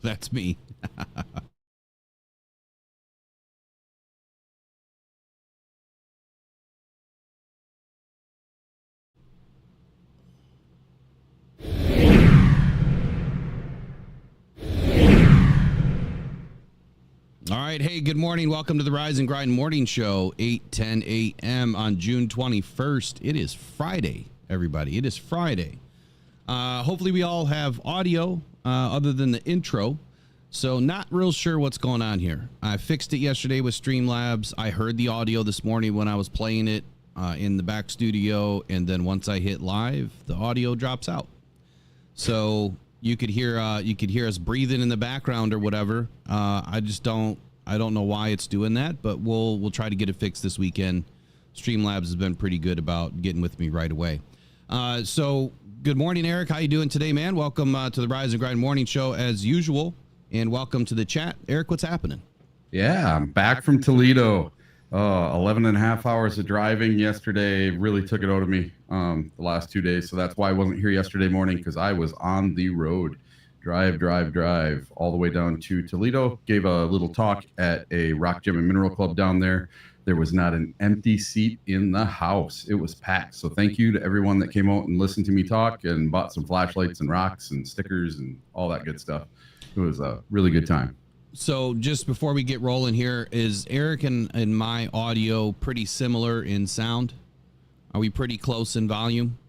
That's me. All right. Hey, good morning. Welcome to the Rise and Grind Morning Show, 8:10 a.m. on June 21st. It is Friday, everybody. It is Friday. Hopefully we all have audio other than the intro. So not real sure what's going on here. I fixed it yesterday with Streamlabs. I heard the audio this morning when I was playing it in the back studio. And then once I hit live, the audio drops out. So you could hear us breathing in the background or whatever. I don't know why it's doing that, but we'll try to get it fixed this weekend. Streamlabs has been pretty good about getting with me right away. So good morning, Eric. How you doing today, man? Welcome to the Rise and Grind Morning Show as usual, and welcome to the chat. Eric, what's happening? Yeah, I'm back from Toledo. 11 and a half hours of driving yesterday really took it out of me the last 2 days. So that's why I wasn't here yesterday morning, because I was on the road. Drive all the way down to Toledo. Gave a little talk at a rock gym and mineral club down there. There was not an empty seat in the house. It was packed. So thank you to everyone that came out and listened to me talk and bought some flashlights and rocks and stickers and all that good stuff. It was a really good time. So just before we get rolling here, is Eric and my audio pretty similar in sound? Are we pretty close in volume?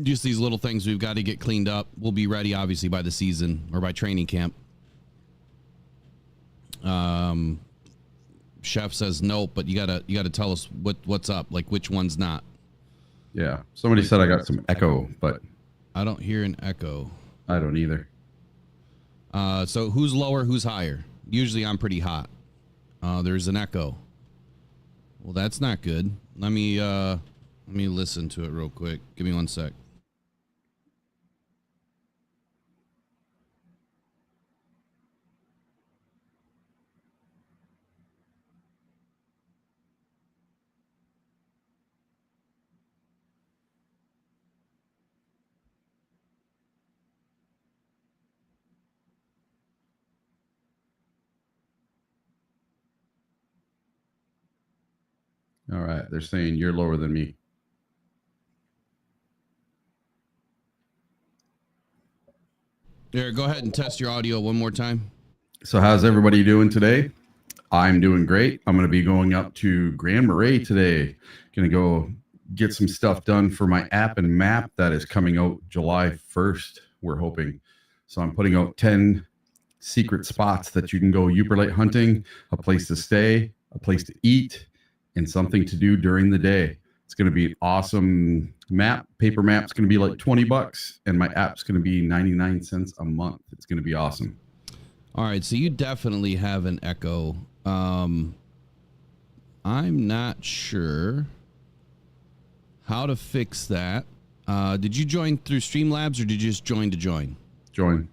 Just these little things we've got to get cleaned up. We'll be ready, obviously, by the season or by training camp. Chef says nope, but you gotta tell us what's up, like which one's not. Yeah, somebody said I got some echo, but I don't hear an echo. I don't either. So who's lower, who's higher? Usually I'm pretty hot. There's an echo. Well, that's not good. Let me listen to it real quick. Give me 1 sec. All right, they're saying you're lower than me. Eric, go ahead and test your audio one more time. So how's everybody doing today? I'm doing great. I'm going to be going up to Grand Marais today. Going to go get some stuff done for my app and map that is coming out July 1st, we're hoping. So I'm putting out 10 secret spots that you can go Uperlite hunting, a place to stay, a place to eat, and something to do during the day. It's going to be awesome map. Paper map's going to be like $20, and my app's going to be 99 cents a month. It's going to be awesome. All right, so you definitely have an echo. I'm not sure how to fix that. Did you join through Streamlabs or did you just join to join? Join.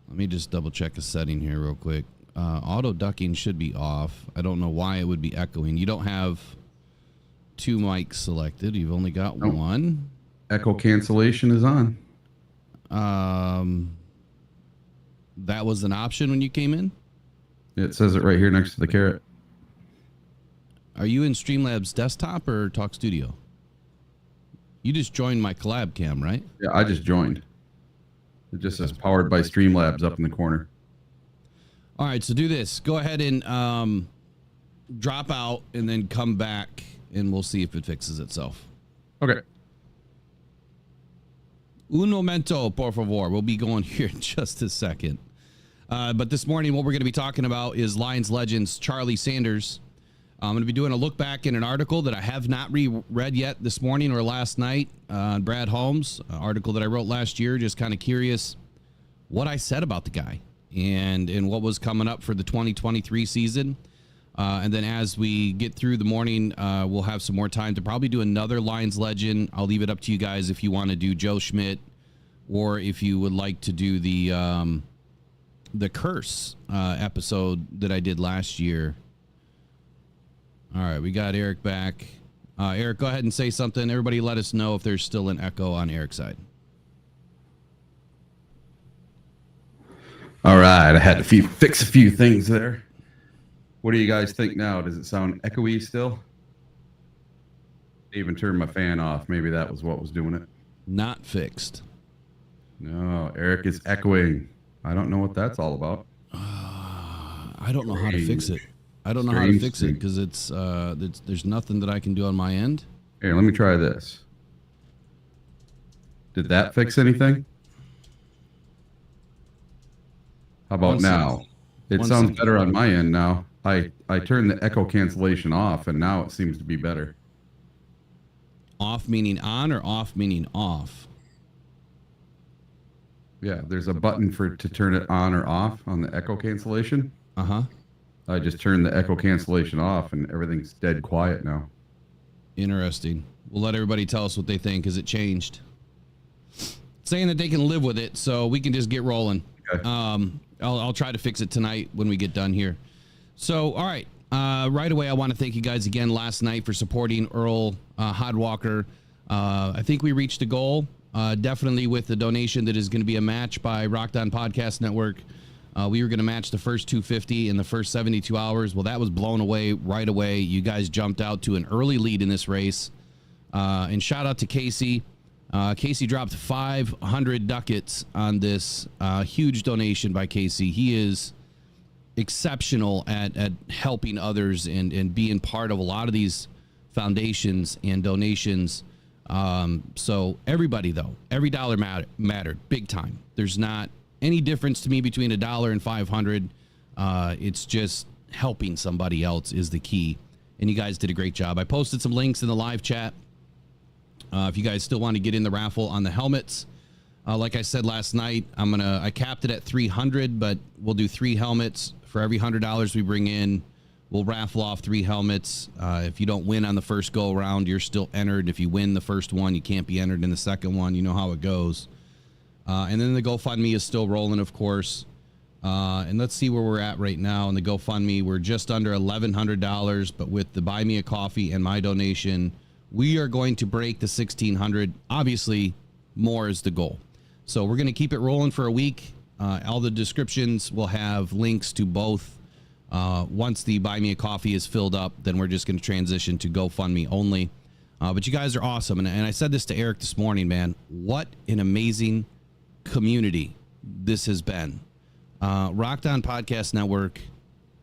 Let me just double check a setting here real quick. Auto ducking should be off. I don't know why it would be echoing. You don't have 2 mics selected. You've only got one. Echo cancellation is on. That was an option when you came in? It says it right here next to the carrot. Are you in Streamlabs desktop or Talk Studio? You just joined my collab cam, right? Yeah, I just joined. It just says powered by Streamlabs up in the corner. All right, so do this. Go ahead and drop out and then come back, and we'll see if it fixes itself. Okay. Un momento, por favor. We'll be going here in just a second. But this morning, what we're going to be talking about is Lions Legends Charlie Sanders. I'm going to be doing a look back in an article that I have not reread yet this morning or last night on Brad Holmes, an article that I wrote last year, just kind of curious what I said about the guy and what was coming up for the 2023 season. And then as we get through the morning, we'll have some more time to probably do another Lions Legend. I'll leave it up to you guys if you want to do Joe Schmidt or if you would like to do the Curse episode that I did last year. All right, we got Eric back. Eric, go ahead and say something. Everybody let us know if there's still an echo on Eric's side. All right, I had to fix a few things there. What do you guys think now? Does it sound echoey still? I even turned my fan off. Maybe that was what was doing it. Not fixed. No, Eric is echoing. I don't know what that's all about. I don't know how to fix it. I don't know how to fix it because it's there's nothing that I can do on my end. Here, let me try this. Did that fix anything? How about now? It sounds better on my end now. I turned the echo cancellation off, and now it seems to be better. Off meaning on or off meaning off? Yeah, there's a button to turn it on or off on the echo cancellation. Uh-huh. I just turned the echo cancellation off, and everything's dead quiet now. Interesting. We'll let everybody tell us what they think because it changed. Saying that they can live with it, so we can just get rolling. Okay. I'll try to fix it tonight when we get done here. So, all right. Right away, I want to thank you guys again last night for supporting Earl Hodwalker. I think we reached a goal, definitely with the donation that is going to be a match by Rocked On Podcast Network. We were going to match the first 250 in the first 72 hours. Well, that was blown away right away. You guys jumped out to an early lead in this race. And shout out to Casey. Casey dropped 500 ducats on this huge donation by Casey. He is exceptional at helping others and being part of a lot of these foundations and donations. So everybody, though, every dollar mattered big time. There's not any difference to me between $1 and 500. It's just helping somebody else is the key. And you guys did a great job. I posted some links in the live chat. If you guys still want to get in the raffle on the helmets, like I said last night, I capped it at 300, but we'll do 3 helmets for every $100 we bring in. We'll raffle off 3 helmets. If you don't win on the first go around, you're still entered. If you win the first one, you can't be entered in the second one. You know how it goes. And then the GoFundMe is still rolling, of course. And let's see where we're at right now in the GoFundMe. We're just under $1,100, but with the Buy Me a Coffee and my donation, we are going to break the 1,600. Obviously, more is the goal. So we're going to keep it rolling for a week. All the descriptions will have links to both. Once the Buy Me a Coffee is filled up, then we're just going to transition to GoFundMe only. But you guys are awesome. And I said this to Eric this morning, man. What an amazing community this has been. Rocked On Podcast Network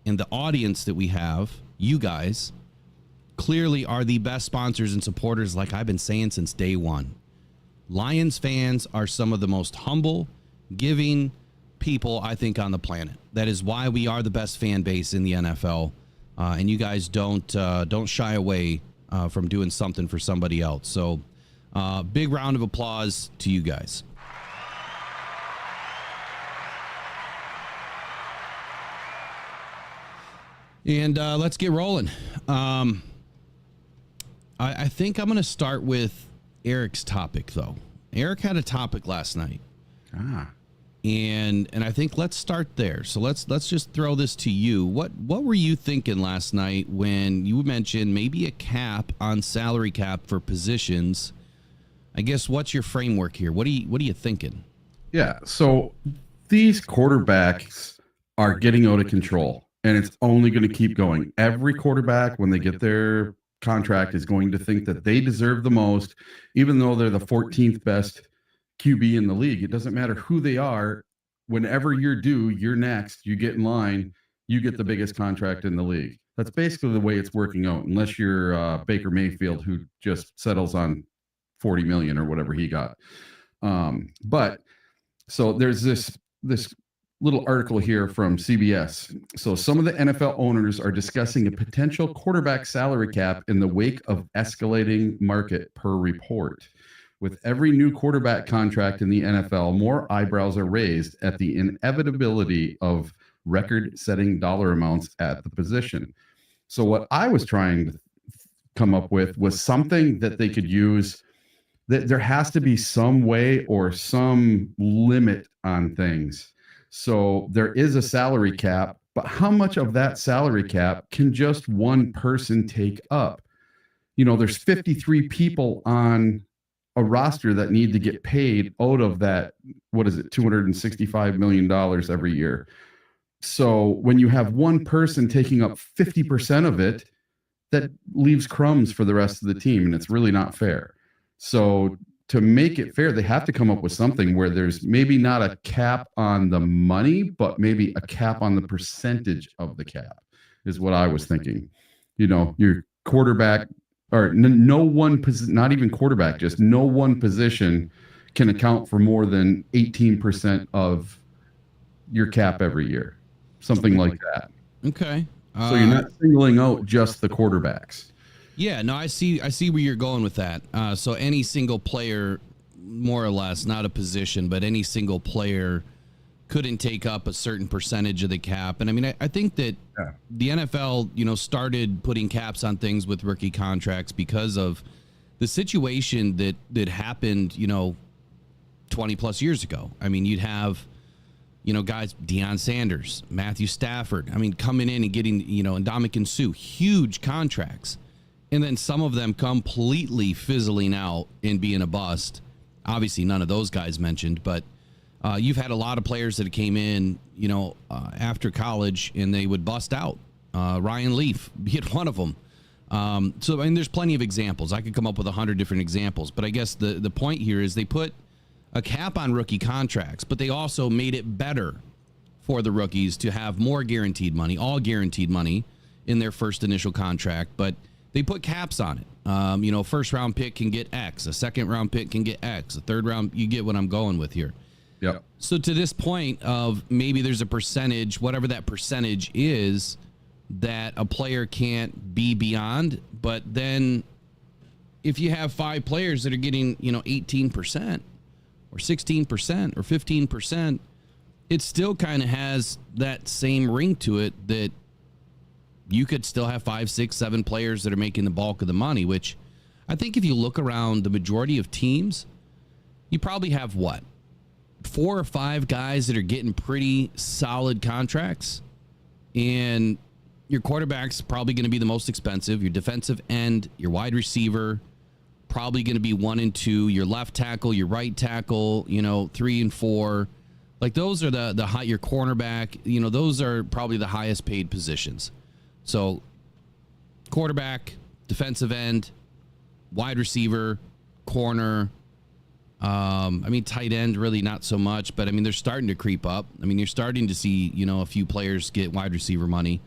and the audience that we have, you guys, clearly are the best sponsors and supporters, like I've been saying since day one. Lions fans are some of the most humble, giving people, I think, on the planet. That is why we are the best fan base in the NFL. And you guys don't shy away from doing something for somebody else. So big round of applause to you guys. And let's get rolling. I think I'm going to start with Eric's topic, though. Eric had a topic last night. And I think let's start there. So let's just throw this to you. What were you thinking last night when you mentioned maybe a cap on salary cap for positions? I guess what's your framework here? What are you thinking? Yeah, so these quarterbacks are getting out of control, and it's only going to keep going. Every quarterback, when they get their contract, is going to think that they deserve the most, even though they're the 14th best QB in the league. It doesn't matter who they are. Whenever you're due, you're next, you get in line, you get the biggest contract in the league. That's basically the way it's working out, unless you're Baker Mayfield, who just settles on 40 million or whatever he got. But so there's this little article here from CBS. So some of the NFL owners are discussing a potential quarterback salary cap in the wake of escalating market, per report. With every new quarterback contract in the NFL, more eyebrows are raised at the inevitability of record-setting dollar amounts at the position. So what I was trying to come up with was something that they could use. That there has to be some way or some limit on things. So there is a salary cap, but how much of that salary cap can just one person take up? You know, there's 53 people on a roster that need to get paid out of that, what is it, $265 million every year. So when you have one person taking up 50% of it, that leaves crumbs for the rest of the team, and it's really not fair. So to make it fair, they have to come up with something where there's maybe not a cap on the money, but maybe a cap on the percentage of the cap is what I was thinking. You know, your quarterback or no one position, not even quarterback, just no one position can account for more than 18% of your cap every year. Something like that. Okay. So you're not singling out just the quarterbacks. Yeah, no, I see where you're going with that. So any single player, more or less, not a position, but any single player couldn't take up a certain percentage of the cap. And I mean, I think that the NFL, you know, started putting caps on things with rookie contracts because of the situation that happened, you know, 20 plus years ago. I mean, you'd have, you know, guys, Deion Sanders, Matthew Stafford, I mean, coming in and getting, you know, and Ndamukong Suh, huge contracts. And then some of them completely fizzling out and being a bust. Obviously, none of those guys mentioned, but you've had a lot of players that came in, you know, after college and they would bust out. Ryan Leaf, be it one of them. So, I mean, there's plenty of examples. I could come up with 100 different examples, but I guess the point here is they put a cap on rookie contracts, but they also made it better for the rookies to have more guaranteed money, all guaranteed money in their first initial contract, but they put caps on it. You know, first round pick can get X, a second round pick can get X, a third round, you get what I'm going with here. Yep. So to this point of maybe there's a percentage, whatever that percentage is, that a player can't be beyond, but then if you have 5 players that are getting, you know, 18% or 16% or 15%, it still kind of has that same ring to it that you could still have 5, 6, 7 players that are making the bulk of the money, which I think if you look around the majority of teams, you probably have 4 or 5 guys that are getting pretty solid contracts, and your quarterback's probably going to be the most expensive. Your defensive end, your wide receiver, probably going to be 1 and 2. Your left tackle, your right tackle, you know, 3 and 4. Like those are the high. Your cornerback, you know, those are probably the highest paid positions. So, quarterback, defensive end, wide receiver, corner. I mean, tight end, really not so much, but I mean, they're starting to creep up. I mean, you're starting to see, you know, a few players get wide receiver money,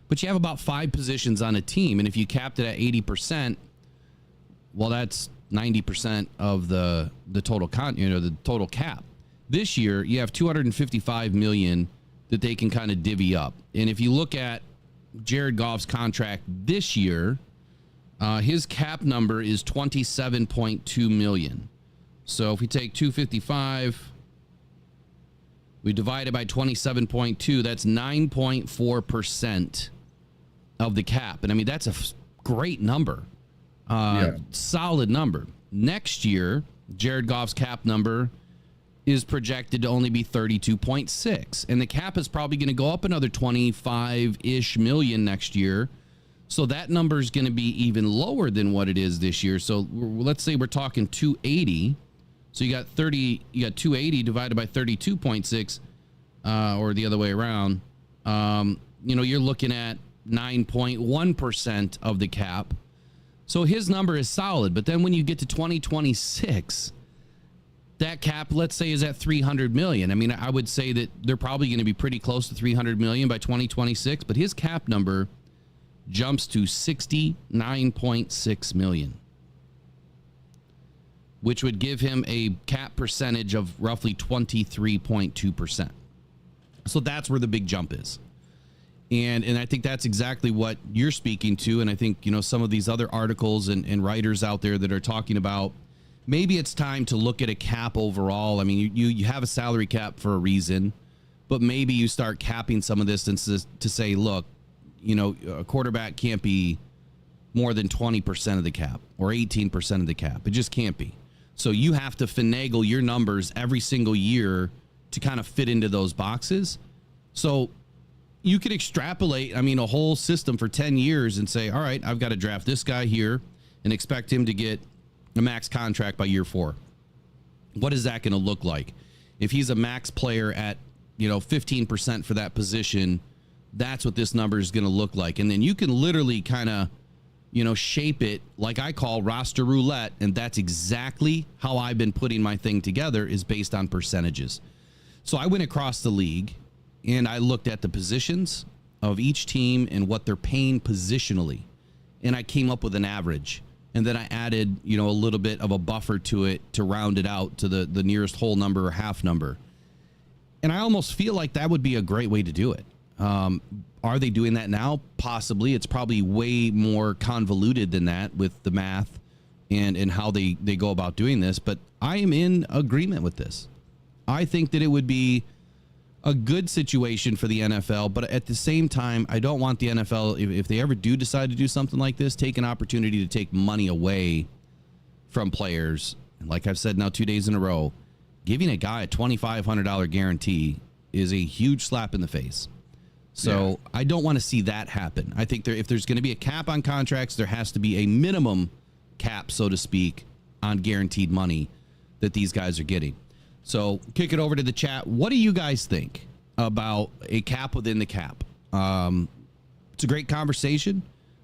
but you have about 5 positions on a team. And if you capped it at 80%, well, that's 90% of the total the total cap. This year, you have $255 million that they can kind of divvy up. And if you look at Jared Goff's contract this year, his cap number is $27.2 million. So if we take 255, we divide it by 27.2, that's 9.4% of the cap. And I mean, that's a great number. Solid number. Next year, Jared Goff's cap number is projected to only be 32.6, and the cap is probably going to go up another 25-ish million next year. So that number is going to be even lower than what it is this year. So let's say we're talking 280. So you got 280 divided by 32.6, or the other way around. You know, you're looking at 9.1% of the cap. So his number is solid, but then when you get to 2026, that cap, let's say, is at 300 million. I mean, I would say that they're probably going to be pretty close to 300 million by 2026, but his cap number jumps to 69.6 million, which would give him a cap percentage of roughly 23.2%. So that's where the big jump is. And I think that's exactly what you're speaking to. And I think, you know, some of these other articles and writers out there that are talking about maybe it's time to look at a cap overall. I mean, you have a salary cap for a reason, but maybe you start capping some of this to say, look, you know, a quarterback can't be more than 20% of the cap or 18% of the cap. It just can't be. So you have to finagle your numbers every single year to kind of fit into those boxes. So you could extrapolate, I mean, a whole system for 10 years and say, all right, I've got to draft this guy here and expect him to get, a max contract by year 4. What is that going to look like? If he's a max player at, 15% for that position, that's what this number is going to look like. And then you can literally kind of, shape it like I call roster roulette. And that's exactly how I've been putting my thing together, is based on percentages. So I went across the league and I looked at the positions of each team and what they're paying positionally. And I came up with an average. And then I added, a little bit of a buffer to it to round it out to the nearest whole number or half number. And I almost feel like that would be a great way to do it. Are they doing that now? Possibly. It's probably way more convoluted than that with the math and how they go about doing this. But I am in agreement with this. I think that it would be a good situation for the NFL, but at the same time, I don't want the NFL, if they ever do decide to do something like this, take an opportunity to take money away from players. And like I've said now 2 days in a row, giving a guy a $2,500 guarantee is a huge slap in the face. So I don't want to see that happen. I think if there's going to be a cap on contracts, there has to be a minimum cap, so to speak, on guaranteed money that these guys are getting. So kick it over to the chat. What do you guys think about a cap within the cap? It's a great conversation.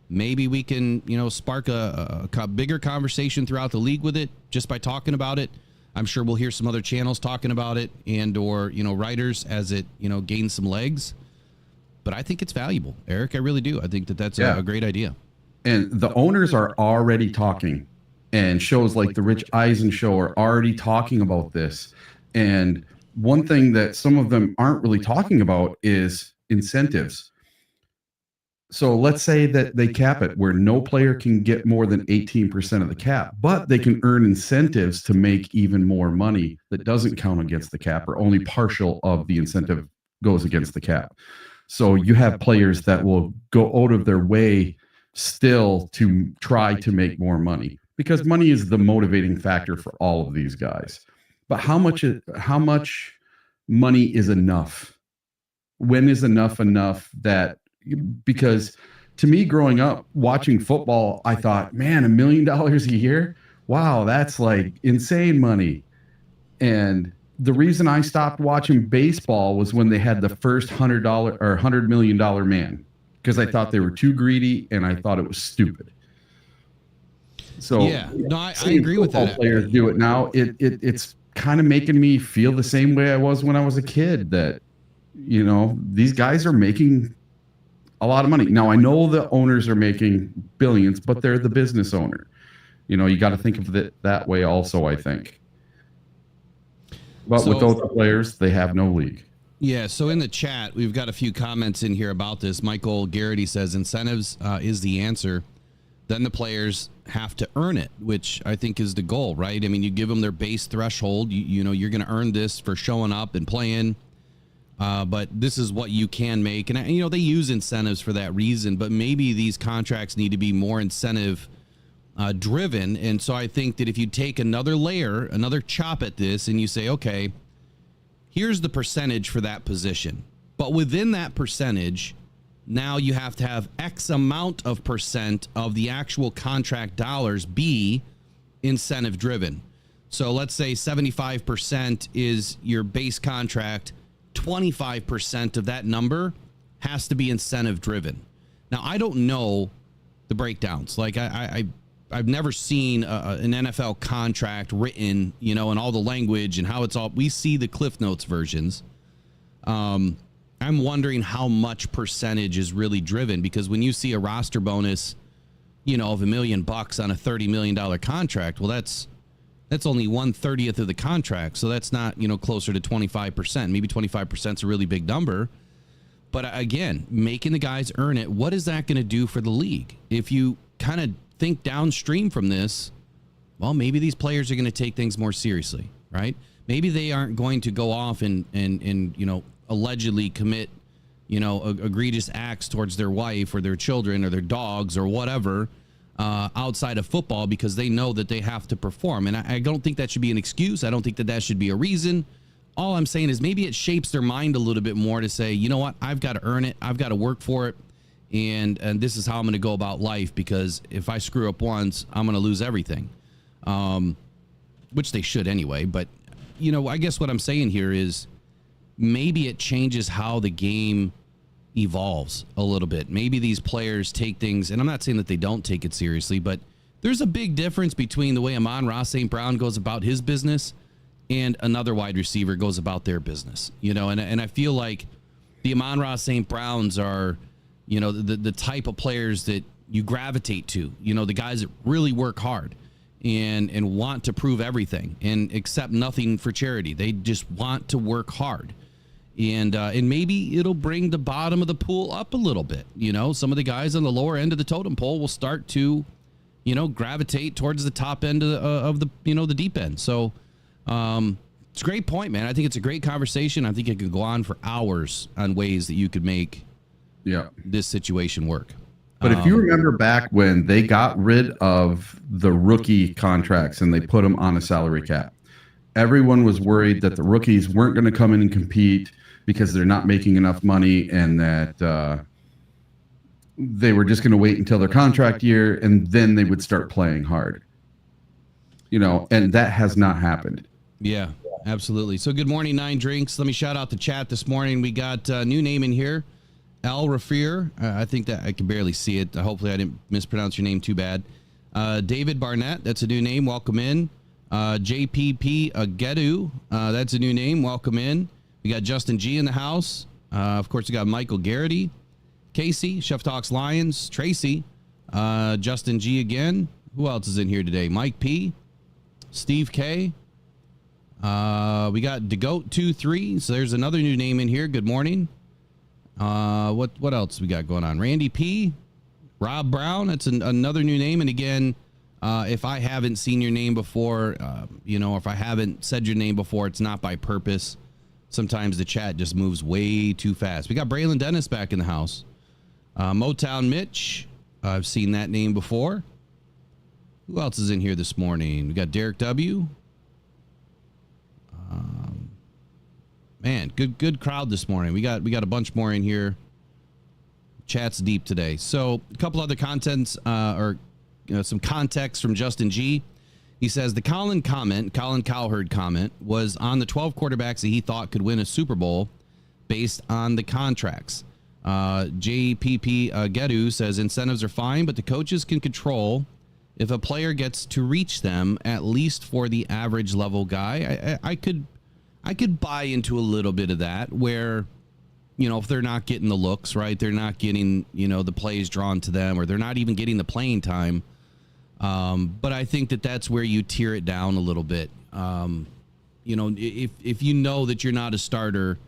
Maybe we can, spark a bigger conversation throughout the league with it just by talking about it. I'm sure we'll hear some other channels talking about it and or, writers as it, gains some legs. But I think it's valuable, Eric. I really do. I think that's a great idea. And the owners are already talking, and shows like the Rich Eisen show are already talking about this. And one thing that some of them aren't really talking about is incentives. So let's say that they cap it where no player can get more than 18% of the cap, but they can earn incentives to make even more money that doesn't count against the cap, or only partial of the incentive goes against the cap. So you have players that will go out of their way still to try to make more money, because money is the motivating factor for all of these guys. But how much money is enough? When is enough that, because to me, growing up watching football, I thought, man, $1 million a year. Wow, that's like insane money. And the reason I stopped watching baseball was when they had the first $100 or $100 million man, because I thought they were too greedy and I thought it was stupid. So yeah, no, I agree with that. Players do it now. It's kind of making me feel the same way I was when I was a kid, that, these guys are making a lot of money. Now, I know the owners are making billions, but they're the business owner. You got to think of it that way also, I think. But without the players, they have no league. Yeah, so in the chat, we've got a few comments in here about this. Michael Garrity says incentives is the answer. Then the players have to earn it, which I think is the goal, right? I mean, you give them their base threshold. You're going to earn this for showing up and playing. But this is what you can make. And, they use incentives for that reason. But maybe these contracts need to be more incentive driven. And so I think that if you take another layer, another chop at this, and you say, okay, here's the percentage for that position. But within that percentage, now you have to have X amount of percent of the actual contract dollars be incentive driven. So let's say 75% is your base contract. 25% of that number has to be incentive driven. Now, I don't know the breakdowns. Like I've never seen an NFL contract written, and all the language and how it's all. We see the Cliff Notes versions. I'm wondering how much percentage is really driven, because when you see a roster bonus, of $1 million on a $30 million contract, well, that's only 1/30th of the contract. So that's not, closer to 25%. Maybe 25% is a really big number. But again, making the guys earn it, what is that going to do for the league? If you kind of think downstream from this, well, maybe these players are going to take things more seriously, right? Maybe they aren't going to go off and allegedly commit, egregious acts towards their wife or their children or their dogs or whatever outside of football, because they know that they have to perform. And I don't think that should be an excuse. I don't think that should be a reason. All I'm saying is maybe it shapes their mind a little bit more to say, you know what, I've got to earn it. I've got to work for it. And this is how I'm going to go about life, because if I screw up once, I'm going to lose everything. which they should anyway. But, I guess what I'm saying here is maybe it changes how the game evolves a little bit. Maybe these players take things, and I'm not saying that they don't take it seriously, but there's a big difference between the way Amon-Ra St. Brown goes about his business and another wide receiver goes about their business, and I feel like the Amon-Ra St. Browns are, the type of players that you gravitate to, the guys that really work hard and want to prove everything and accept nothing for charity. They just want to work hard. And maybe it'll bring the bottom of the pool up a little bit. Some of the guys on the lower end of the totem pole will start to, gravitate towards the top end of the the deep end. So it's a great point, man. I think it's a great conversation. I think it could go on for hours on ways that you could make this situation work. But if you remember back when they got rid of the rookie contracts and they put them on a salary cap, everyone was worried that the rookies weren't going to come in and compete because they're not making enough money, and that they were just going to wait until their contract year and then they would start playing hard. And that has not happened. Yeah, absolutely. So good morning, 9 Drinks. Let me shout out the chat this morning. We got a new name in here, Al Rafir. I think that I can barely see it. Hopefully I didn't mispronounce your name too bad. David Barnett, that's a new name. Welcome in. JPP Agedu, that's a new name. Welcome in. We got Justin G in the house. Of course, we got Michael Garrity, Casey, Chef Talks Lions, Tracy, Justin G again. Who else is in here today? Mike P, Steve K. We got DeGoat23. So there's another new name in here. Good morning. What else we got going on? Randy P, Rob Brown. That's another new name. And again, if I haven't seen your name before, if I haven't said your name before, it's not by purpose. Sometimes the chat just moves way too fast. We got Braylon Dennis back in the house. Motown Mitch. I've seen that name before. Who else is in here this morning? We got Derek W. Man, good crowd this morning. We got a bunch more in here. Chat's deep today. So a couple other contents some context from Justin G. He says the Colin Cowherd comment was on the 12 quarterbacks that he thought could win a Super Bowl based on the contracts. JPP Gedu says incentives are fine, but the coaches can control if a player gets to reach them, at least for the average level guy. I could buy into a little bit of that where, if they're not getting the looks, right, they're not getting, the plays drawn to them, or they're not even getting the playing time. But I think that's where you tear it down a little bit. If you know that you're not a starter,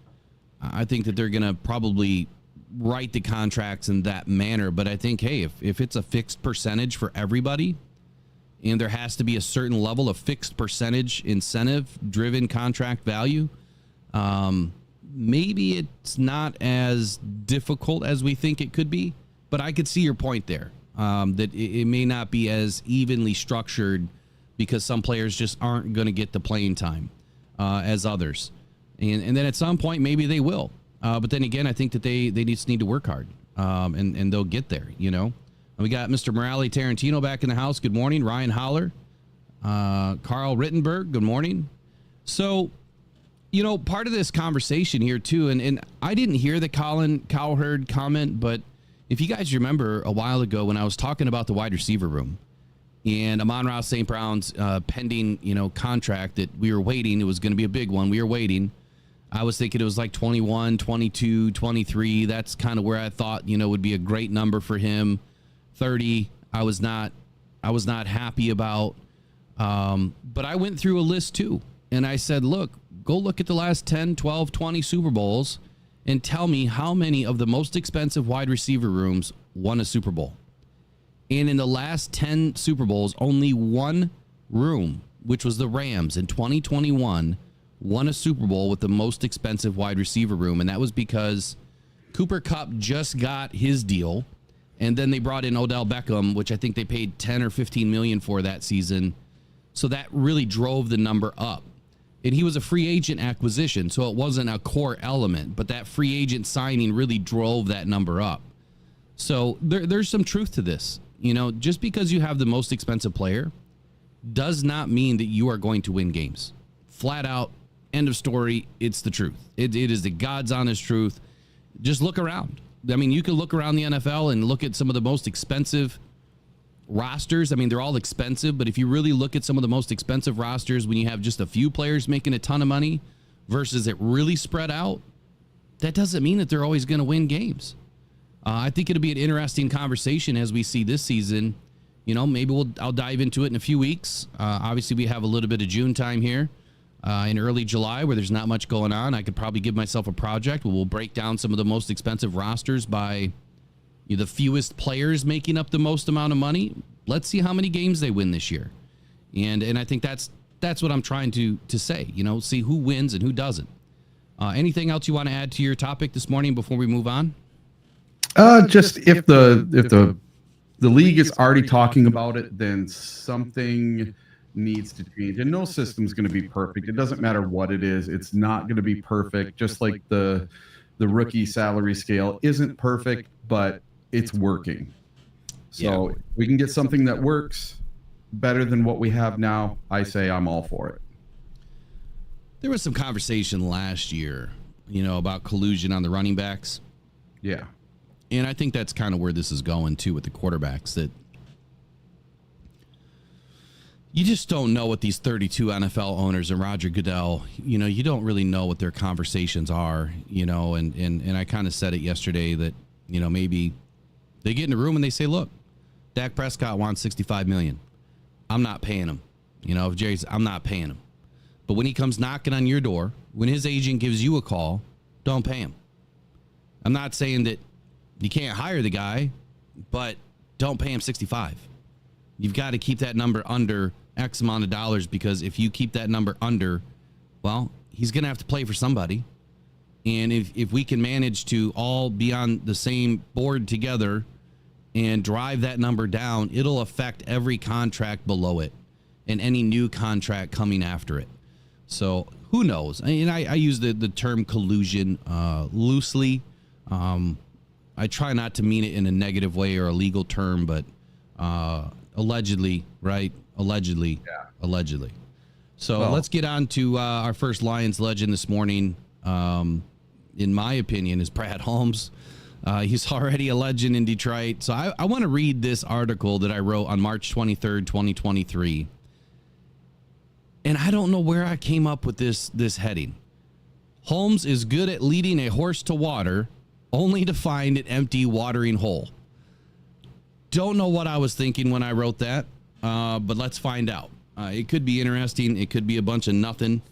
I think that they're going to probably write the contracts in that manner. But I think, hey, if it's a fixed percentage for everybody and there has to be a certain level of fixed percentage incentive driven contract value, maybe it's not as difficult as we think it could be. But I could see your point there. That it may not be as evenly structured because some players just aren't going to get the playing time as others. And then at some point, maybe they will. But then again, I think that they just need to work hard and they'll get there, We got Mr. Morale Tarantino back in the house. Good morning. Ryan Holler. Carl Rittenberg. Good morning. So, part of this conversation here, too, and I didn't hear the Colin Cowherd comment, but if you guys remember a while ago when I was talking about the wide receiver room and Amon-Ra St. Brown's pending, contract that we were waiting, it was going to be a big one. We were waiting. I was thinking it was like 21, 22, 23. That's kind of where I thought, would be a great number for him. 30, I was not happy about. But I went through a list too. And I said, look, go look at the last 10, 12, 20 Super Bowls and tell me how many of the most expensive wide receiver rooms won a Super Bowl. And in the last 10 Super Bowls, only one room, which was the Rams in 2021, won a Super Bowl with the most expensive wide receiver room. And that was because Cooper Kupp just got his deal. And then they brought in Odell Beckham, which I think they paid 10 or 15 million for that season. So that really drove the number up. And he was a free agent acquisition, so it wasn't a core element, but that free agent signing really drove that number up. So there's some truth to this. Just because you have the most expensive player does not mean that you are going to win games. Flat out, end of story. It's the truth. It is the God's honest truth. Just look around. I mean, you can look around the NFL and look at some of the most expensive rosters. I mean, they're all expensive, but if you really look at some of the most expensive rosters when you have just a few players making a ton of money versus it really spread out, that doesn't mean that they're always going to win games. I think it'll be an interesting conversation as we see this season. You know, maybe I'll dive into it in a few weeks. Obviously, we have a little bit of June time here in early July where there's not much going on. I could probably give myself a project where we'll break down some of the most expensive rosters by the fewest players making up the most amount of money. Let's see how many games they win this year. And I think that's what I'm trying to say, you know, see who wins and who doesn't. Anything else you want to add to your topic this morning before we move on? Just if the league is already talking about it, then something needs to change. And no system's going to be perfect. It doesn't matter what it is. It's not going to be perfect. Just like the rookie salary scale isn't perfect, but it's working. So we can get something that works better than what we have now. I say I'm all for it. There was some conversation last year, you know, about collusion on the running backs. Yeah. And I think that's kind of where this is going too with the quarterbacks, that you just don't know what these 32 NFL owners and Roger Goodell, you know, you don't really know what their conversations are, you know, and I kind of said it yesterday that, you know, maybe they get in a room and they say, look, Dak Prescott wants $65 million. I'm not paying him. You know, if Jerry's, I'm not paying him. But when he comes knocking on your door, when his agent gives you a call, don't pay him. I'm not saying that you can't hire the guy, but don't pay him 65. You've got to keep that number under X amount of dollars, because if you keep that number under, well, he's going to have to play for somebody. And if we can manage to all be on the same board together and drive that number down, it'll affect every contract below it and any new contract coming after it. So who knows? And I use the term collusion loosely. I try not to mean it in a negative way or a legal term, but allegedly, right? Allegedly. So let's get on to our first Lions legend this morning. In my opinion, is Brad Holmes. He's already a legend in Detroit. So I want to read this article that I wrote on March 23rd, 2023. And I don't know where I came up with this heading. Holmes is good at leading a horse to water, only to find an empty watering hole. Don't know what I was thinking when I wrote that, but let's find out. It could be interesting. It could be a bunch of nothing,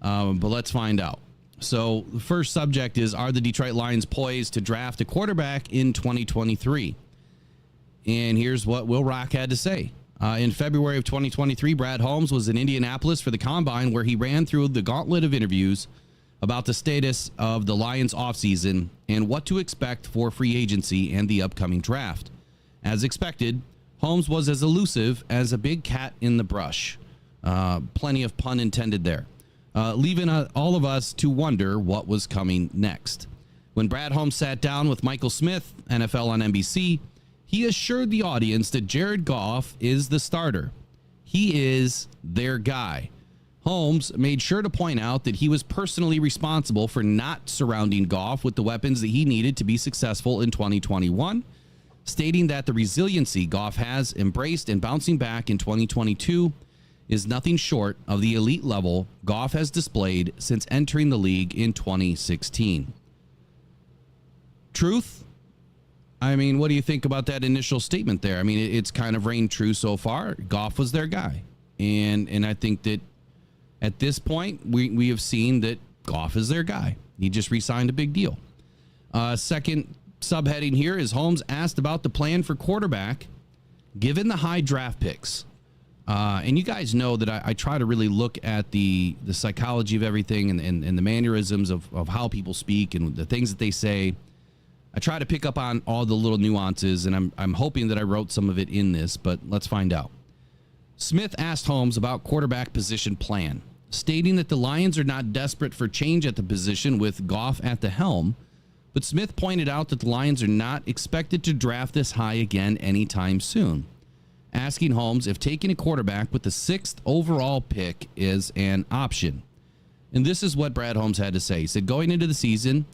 but let's find out. So the first subject is, are the Detroit Lions poised to draft a quarterback in 2023? And here's what Will Rock had to say. In February of 2023, Brad Holmes was in Indianapolis for the Combine, where he ran through the gauntlet of interviews about the status of the Lions offseason and what to expect for free agency and the upcoming draft. As expected, Holmes was as elusive as a big cat in the brush. Plenty of pun intended there. Leaving all of us to wonder what was coming next. When Brad Holmes sat down with Michael Smith, NFL on NBC, he assured the audience that Jared Goff is the starter. He is their guy. Holmes made sure to point out that he was personally responsible for not surrounding Goff with the weapons that he needed to be successful in 2021, stating that the resiliency Goff has embraced and bouncing back in 2022 is nothing short of the elite level Goff has displayed since entering the league in 2016. Truth? I mean, what do you think about that initial statement there? I mean, it's kind of reigned true so far. Goff was their guy. And I think that at this point, we have seen that Goff is their guy. He just re-signed a big deal. Second subheading here is Holmes asked about the plan for quarterback given the high draft picks. And you guys know that I try to really look at the psychology of everything and the mannerisms of how people speak and the things that they say. I try to pick up on all the little nuances, and I'm hoping that I wrote some of it in this, but let's find out. Smith asked Holmes about quarterback position plan, stating that the Lions are not desperate for change at the position with Goff at the helm, but Smith pointed out that the Lions are not expected to draft this high again anytime soon. asking Holmes if taking a quarterback with the 6th overall pick is an option. And this is what Brad Holmes had to say. He said, going into the season,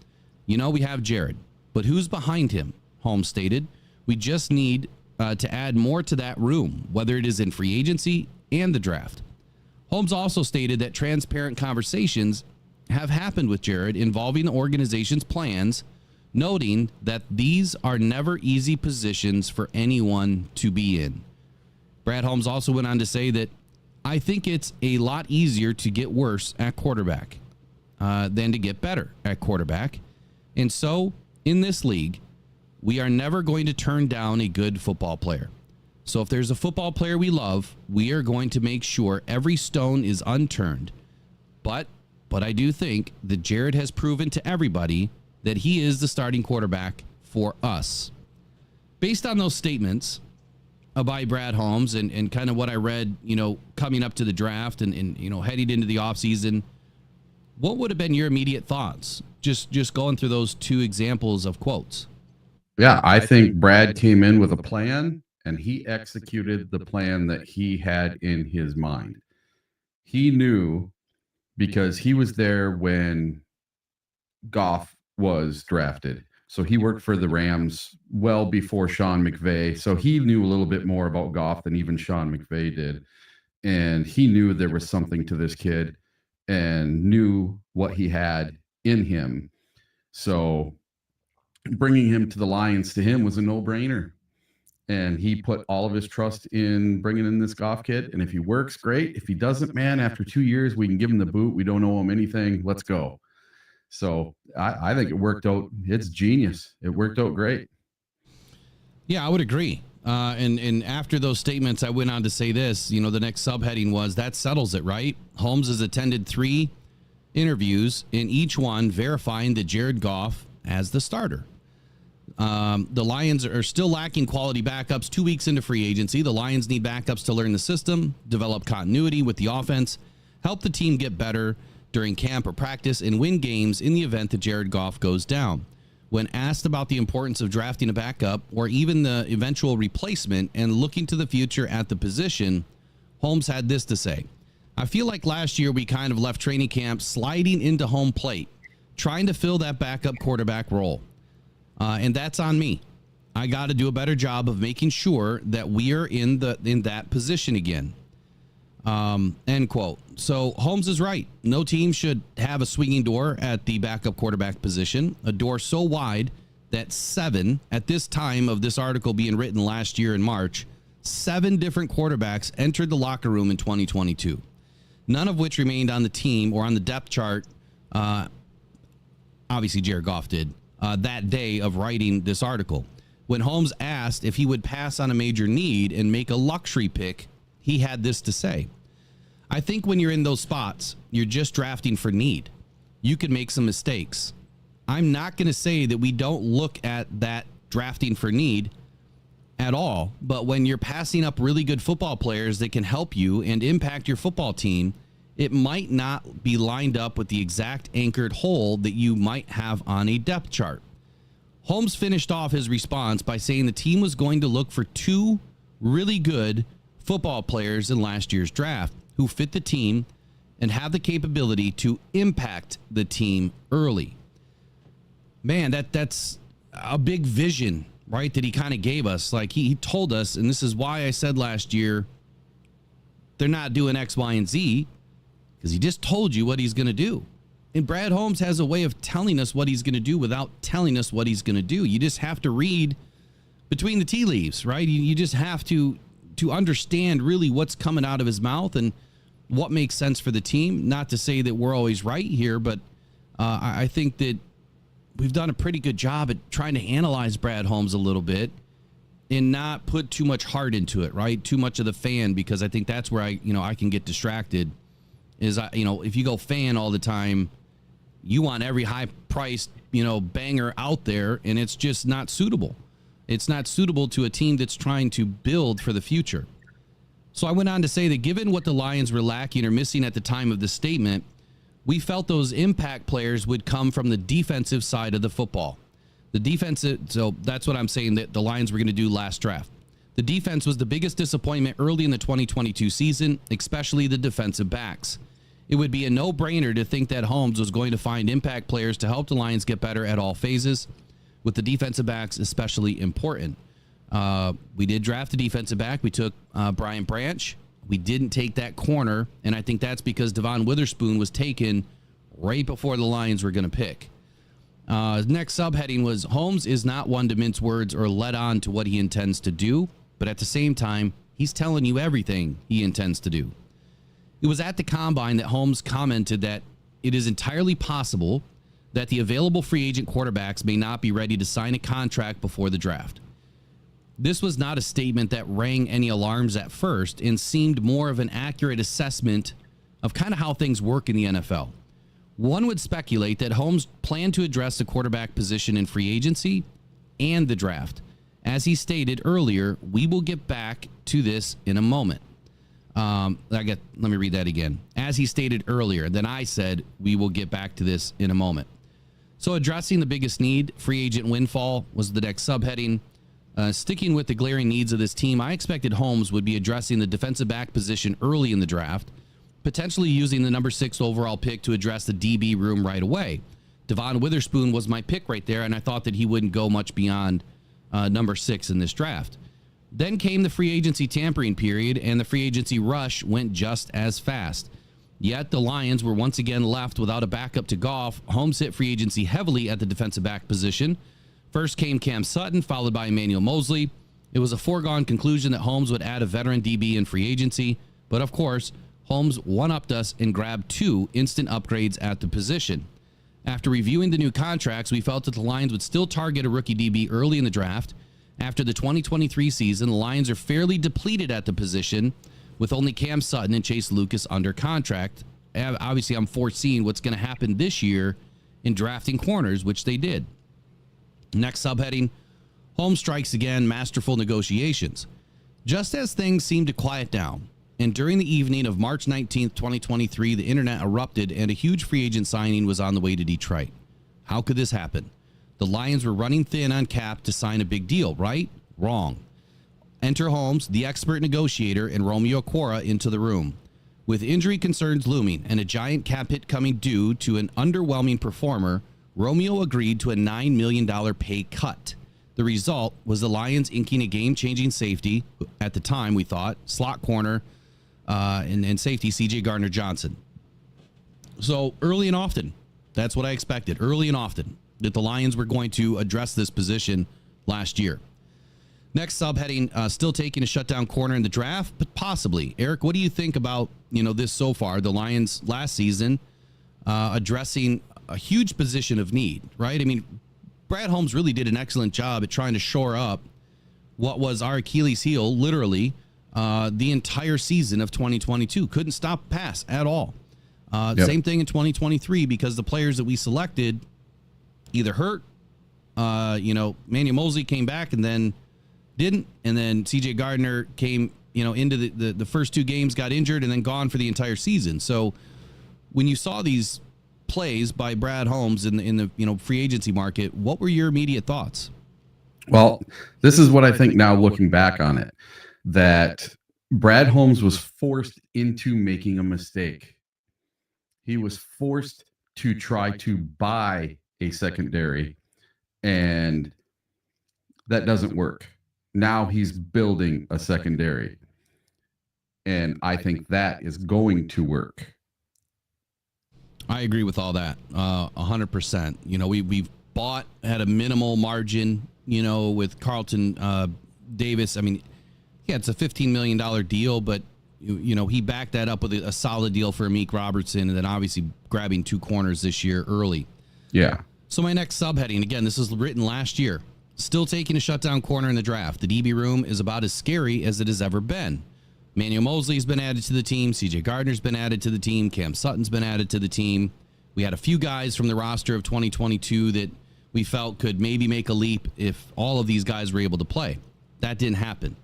we have Jared, but who's behind him? Holmes stated, we just need to add more to that room, whether it is in free agency and the draft. Holmes also stated that transparent conversations have happened with Jared involving the organization's plans, noting that these are never easy positions for anyone to be in. Brad Holmes also went on to say that I think it's a lot easier to get worse at quarterback than to get better at quarterback. And so in this league, we are never going to turn down a good football player. So if there's a football player we love, we are going to make sure every stone is unturned. But I do think that Jared has proven to everybody that he is the starting quarterback for us. Based on those statements by Brad Holmes and kind of what I read, coming up to the draft and heading into the offseason, what would have been your immediate thoughts? Just going through those two examples of quotes. Yeah, I think Brad came in with a plan and he executed the plan that he had in his mind. He knew because he was there when Goff was drafted. So he worked for the Rams well before Sean McVay. So he knew a little bit more about Goff than even Sean McVay did. And he knew there was something to this kid and knew what he had in him. So bringing him to the Lions to him was a no-brainer. And he put all of his trust in bringing in this Goff kid. And if he works, great. If he doesn't, man, after 2 years, we can give him the boot. We don't owe him anything. Let's go. So I think it worked out. It's genius. It worked out great. Yeah, I would agree. And after those statements, I went on to say this, the next subheading was that settles it, right? Holmes has attended 3 interviews, in each one verifying that Jared Goff as the starter. The Lions are still lacking quality backups 2 weeks into free agency. The Lions need backups to learn the system, develop continuity with the offense, help the team get better during camp or practice, and win games in the event that Jared Goff goes down. When asked about the importance of drafting a backup or even the eventual replacement and looking to the future at the position, Holmes had this to say. I feel like last year we kind of left training camp sliding into home plate, trying to fill that backup quarterback role. And that's on me. I got to do a better job of making sure that we are in that position again. End quote. So Holmes is right. No team should have a swinging door at the backup quarterback position, a door so wide that 7, at this time of this article being written last year in March, 7 different quarterbacks entered the locker room in 2022, none of which remained on the team or on the depth chart. Obviously, Jared Goff did that day of writing this article. When Holmes asked if he would pass on a major need and make a luxury pick, he had this to say. I think when you're in those spots, you're just drafting for need. You can make some mistakes. I'm not going to say that we don't look at that drafting for need at all, but when you're passing up really good football players that can help you and impact your football team, it might not be lined up with the exact anchored hole that you might have on a depth chart. Holmes finished off his response by saying the team was going to look for 2 really good football players in last year's draft who fit the team and have the capability to impact the team early. Man, that's a big vision, right, that he kind of gave us. Like he told us, and this is why I said last year, they're not doing X, Y, and Z, because he just told you what he's going to do. And Brad Holmes has a way of telling us what he's going to do without telling us what he's going to do. You just have to read between the tea leaves, right? You just have to understand really what's coming out of his mouth and what makes sense for the team. Not to say that we're always right here, but I think that we've done a pretty good job at trying to analyze Brad Holmes a little bit and not put too much heart into it, right? Too much of the fan, because I think that's where I can get distracted. Is if you go fan all the time, you want every high priced, banger out there, and it's just not suitable. It's not suitable to a team that's trying to build for the future. So I went on to say that given what the Lions were lacking or missing at the time of the statement, we felt those impact players would come from the defensive side of the football. The defensive, so that's what I'm saying that the Lions were going to do last draft. The defense was the biggest disappointment early in the 2022 season, especially the defensive backs. It would be a no-brainer to think that Holmes was going to find impact players to help the Lions get better at all phases, with the defensive backs especially important. We did draft a defensive back. We took Brian Branch. We didn't take that corner, and I think that's because Devon Witherspoon was taken right before the Lions were going to pick. Next subheading was, Holmes is not one to mince words or let on to what he intends to do, but at the same time, he's telling you everything he intends to do. It was at the Combine that Holmes commented that it is entirely possible that the available free agent quarterbacks may not be ready to sign a contract before the draft. This was not a statement that rang any alarms at first and seemed more of an accurate assessment of kind of how things work in the NFL. One would speculate that Holmes planned to address the quarterback position in free agency and the draft. As he stated earlier, we will get back to this in a moment. Let me read that again. As he stated earlier, then I said, we will get back to this in a moment. So addressing the biggest need, free agent windfall, was the next subheading. Sticking with the glaring needs of this team, I expected Holmes would be addressing the defensive back position early in the draft, potentially using the number 6 overall pick to address the DB room right away. Devon Witherspoon was my pick right there, and I thought that he wouldn't go much beyond number 6 in this draft. Then came the free agency tampering period, and the free agency rush went just as fast. Yet the Lions were once again left without a backup to Goff. Holmes hit free agency heavily at the defensive back position. First came Cam Sutton, followed by Emmanuel Mosley. It was a foregone conclusion that Holmes would add a veteran DB in free agency, but of course, Holmes one-upped us and grabbed 2 instant upgrades at the position. After reviewing the new contracts, we felt that the Lions would still target a rookie DB early in the draft. After the 2023 season, the Lions are fairly depleted at the position, with only Cam Sutton and Chase Lucas under contract. Obviously, I'm foreseeing what's going to happen this year in drafting corners, which they did. Next subheading, Holmes strikes again, masterful negotiations. Just as things seemed to quiet down, and during the evening of March 19th, 2023, the internet erupted and a huge free agent signing was on the way to Detroit. How could this happen? The Lions were running thin on cap to sign a big deal, right? Wrong. Enter Holmes, the expert negotiator, and Romeo Okwara into the room. With injury concerns looming and a giant cap hit coming due to an underwhelming performer, Romeo agreed to a $9 million pay cut. The result was the Lions inking a game-changing safety, at the time we thought, slot corner, and safety C.J. Gardner-Johnson. So early and often, that's what I expected, early and often, that the Lions were going to address this position last year. Next subheading, still taking a shutdown corner in the draft, but possibly. Eric, what do you think about this so far? The Lions last season addressing a huge position of need, right? I mean, Brad Holmes really did an excellent job at trying to shore up what was our Achilles heel, literally, the entire season of 2022. Couldn't stop a pass at all. Same thing in 2023 because the players that we selected either hurt, Manuel Mosley came back and then didn't, and then C.J. Gardner came, into the first 2 games, got injured, and then gone for the entire season. So when you saw these plays by Brad Holmes in the free agency market, what were your immediate thoughts? Well, this is what I think now looking back on it, that Brad Holmes was forced into making a mistake. He was forced to try to buy a secondary, and that doesn't work. Now he's building a secondary, and I think that is going to work. I agree with all that, 100%. We've bought at a minimal margin, with Carlton Davis. I mean, yeah, it's a $15 million deal, but he backed that up with a solid deal for Amik Robertson, and then obviously grabbing 2 corners this year early. Yeah. So my next subheading, again, this was written last year. Still taking a shutdown corner in the draft. The DB room is about as scary as it has ever been. Emmanuel Mosley's been added to the team. C.J. Gardner's been added to the team. Cam Sutton's been added to the team. We had a few guys from the roster of 2022 that we felt could maybe make a leap if all of these guys were able to play. That didn't happen.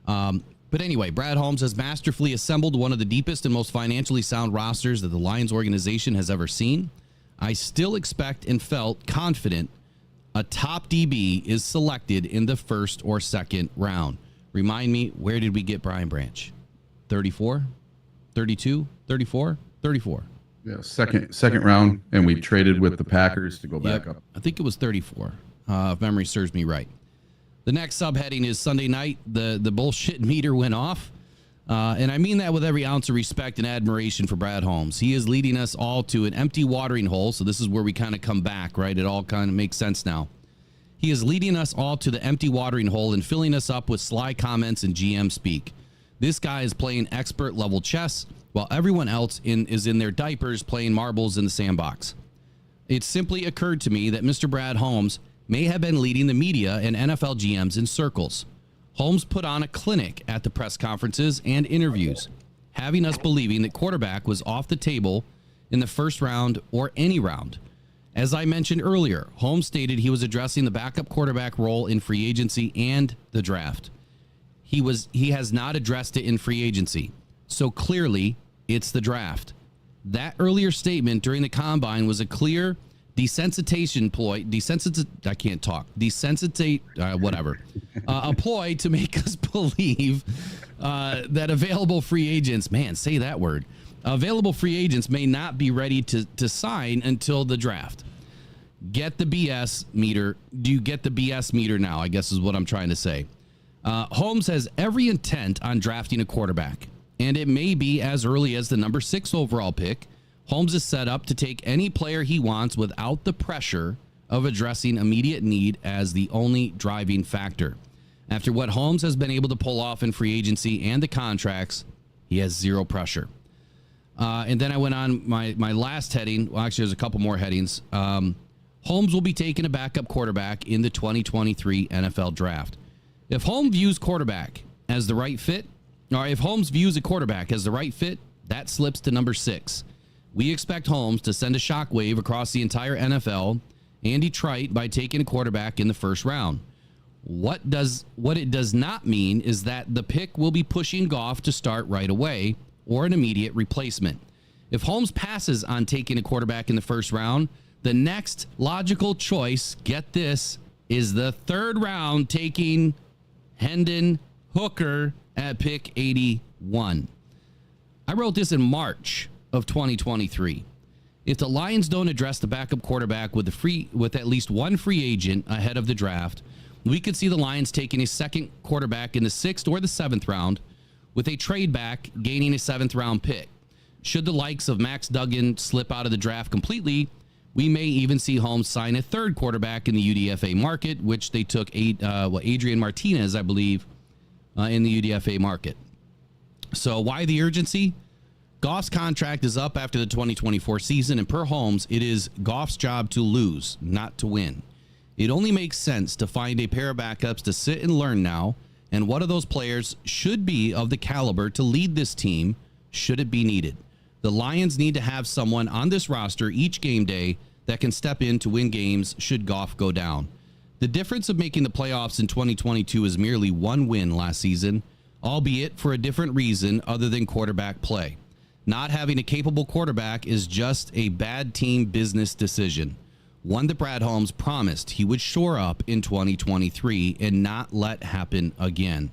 But anyway, Brad Holmes has masterfully assembled one of the deepest and most financially sound rosters that the Lions organization has ever seen. I still expect and felt confident a top DB is selected in the first or second round. Remind me, where did we get Brian Branch? 34, 32, 34, 34. Yeah, second round, and we traded with the Packers to go back up. I think it was 34, if memory serves me right. The next subheading is Sunday night. The bullshit meter went off. And I mean that with every ounce of respect and admiration for Brad Holmes. He is leading us all to an empty watering hole. So this is where we kind of come back, right? It all kind of makes sense now. He is leading us all to the empty watering hole and filling us up with sly comments and GM speak. This guy is playing expert level chess while everyone else is in their diapers playing marbles in the sandbox. It simply occurred to me that Mr. Brad Holmes may have been leading the media and NFL GMs in circles. Holmes put on a clinic at the press conferences and interviews, having us believing that quarterback was off the table in the first round or any round. As I mentioned earlier, Holmes stated he was addressing the backup quarterback role in free agency and the draft. He has not addressed it in free agency. So clearly, it's the draft. That earlier statement during the combine was a clear desensitization ploy. A ploy to make us believe that available free agents, available free agents may not be ready to sign until the draft. Get the BS meter. Do you get the BS meter now? I guess is what I'm trying to say. Holmes has every intent on drafting a quarterback, and it may be as early as the number 6 overall pick. Holmes is set up to take any player he wants without the pressure of addressing immediate need as the only driving factor. After what Holmes has been able to pull off in free agency and the contracts, he has zero pressure. And then I went on my last heading. Well, actually, there's a couple more headings. Holmes will be taking a backup quarterback in the 2023 NFL draft. If Holmes views quarterback as the right fit, or if Holmes views a quarterback as the right fit, that slips to number 6. We expect Holmes to send a shockwave across the entire NFL and Detroit by taking a quarterback in the first round. What it does not mean is that the pick will be pushing Goff to start right away or an immediate replacement. If Holmes passes on taking a quarterback in the first round, the next logical choice, get this, is the third round taking Hendon Hooker at pick 81. I wrote this in March of 2023. If the Lions don't address the backup quarterback with at least one free agent ahead of the draft, we could see the Lions taking a second quarterback in the 6th or the 7th round, with a trade back gaining a 7th round pick. Should the likes of Max Duggan slip out of the draft completely, we may even see Holmes sign a third quarterback in the UDFA market, which they took Adrian Martinez, I believe, in the UDFA market. So why the urgency? Goff's contract is up after the 2024 season, and per Holmes, it is Goff's job to lose, not to win. It only makes sense to find a pair of backups to sit and learn now, and one of those players should be of the caliber to lead this team should it be needed. The Lions need to have someone on this roster each game day that can step in to win games should Goff go down. The difference of making the playoffs in 2022 is merely one win last season, albeit for a different reason other than quarterback play. Not having a capable quarterback is just a bad team business decision, one that Brad Holmes promised he would shore up in 2023 and not let happen again.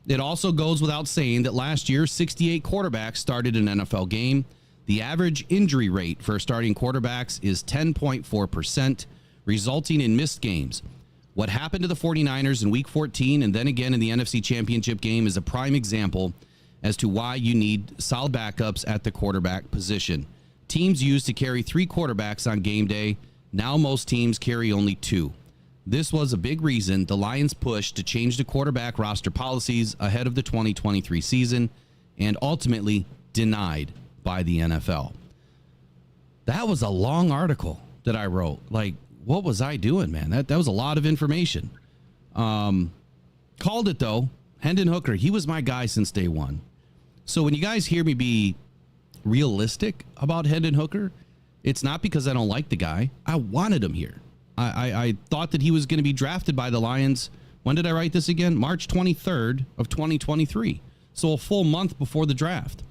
It also goes without saying that last year, 68 quarterbacks started an NFL game. The average injury rate for starting quarterbacks is 10.4%, resulting in missed games. What happened to the 49ers in Week 14 and then again in the NFC Championship game is a prime example as to why you need solid backups at the quarterback position. Teams used to carry 3 quarterbacks on game day. Now most teams carry only 2. This was a big reason the Lions pushed to change the quarterback roster policies ahead of the 2023 season and ultimately denied by the NFL. That was a long article that I wrote. Like, what was I doing, man? That was a lot of information. Called it, though. Hendon Hooker, he was my guy since day one. So when you guys hear me be realistic about Hendon Hooker, it's not because I don't like the guy. I wanted him here. I thought that he was going to be drafted by the Lions. When did I write this again? March 23rd of 2023. So a full month before the draft.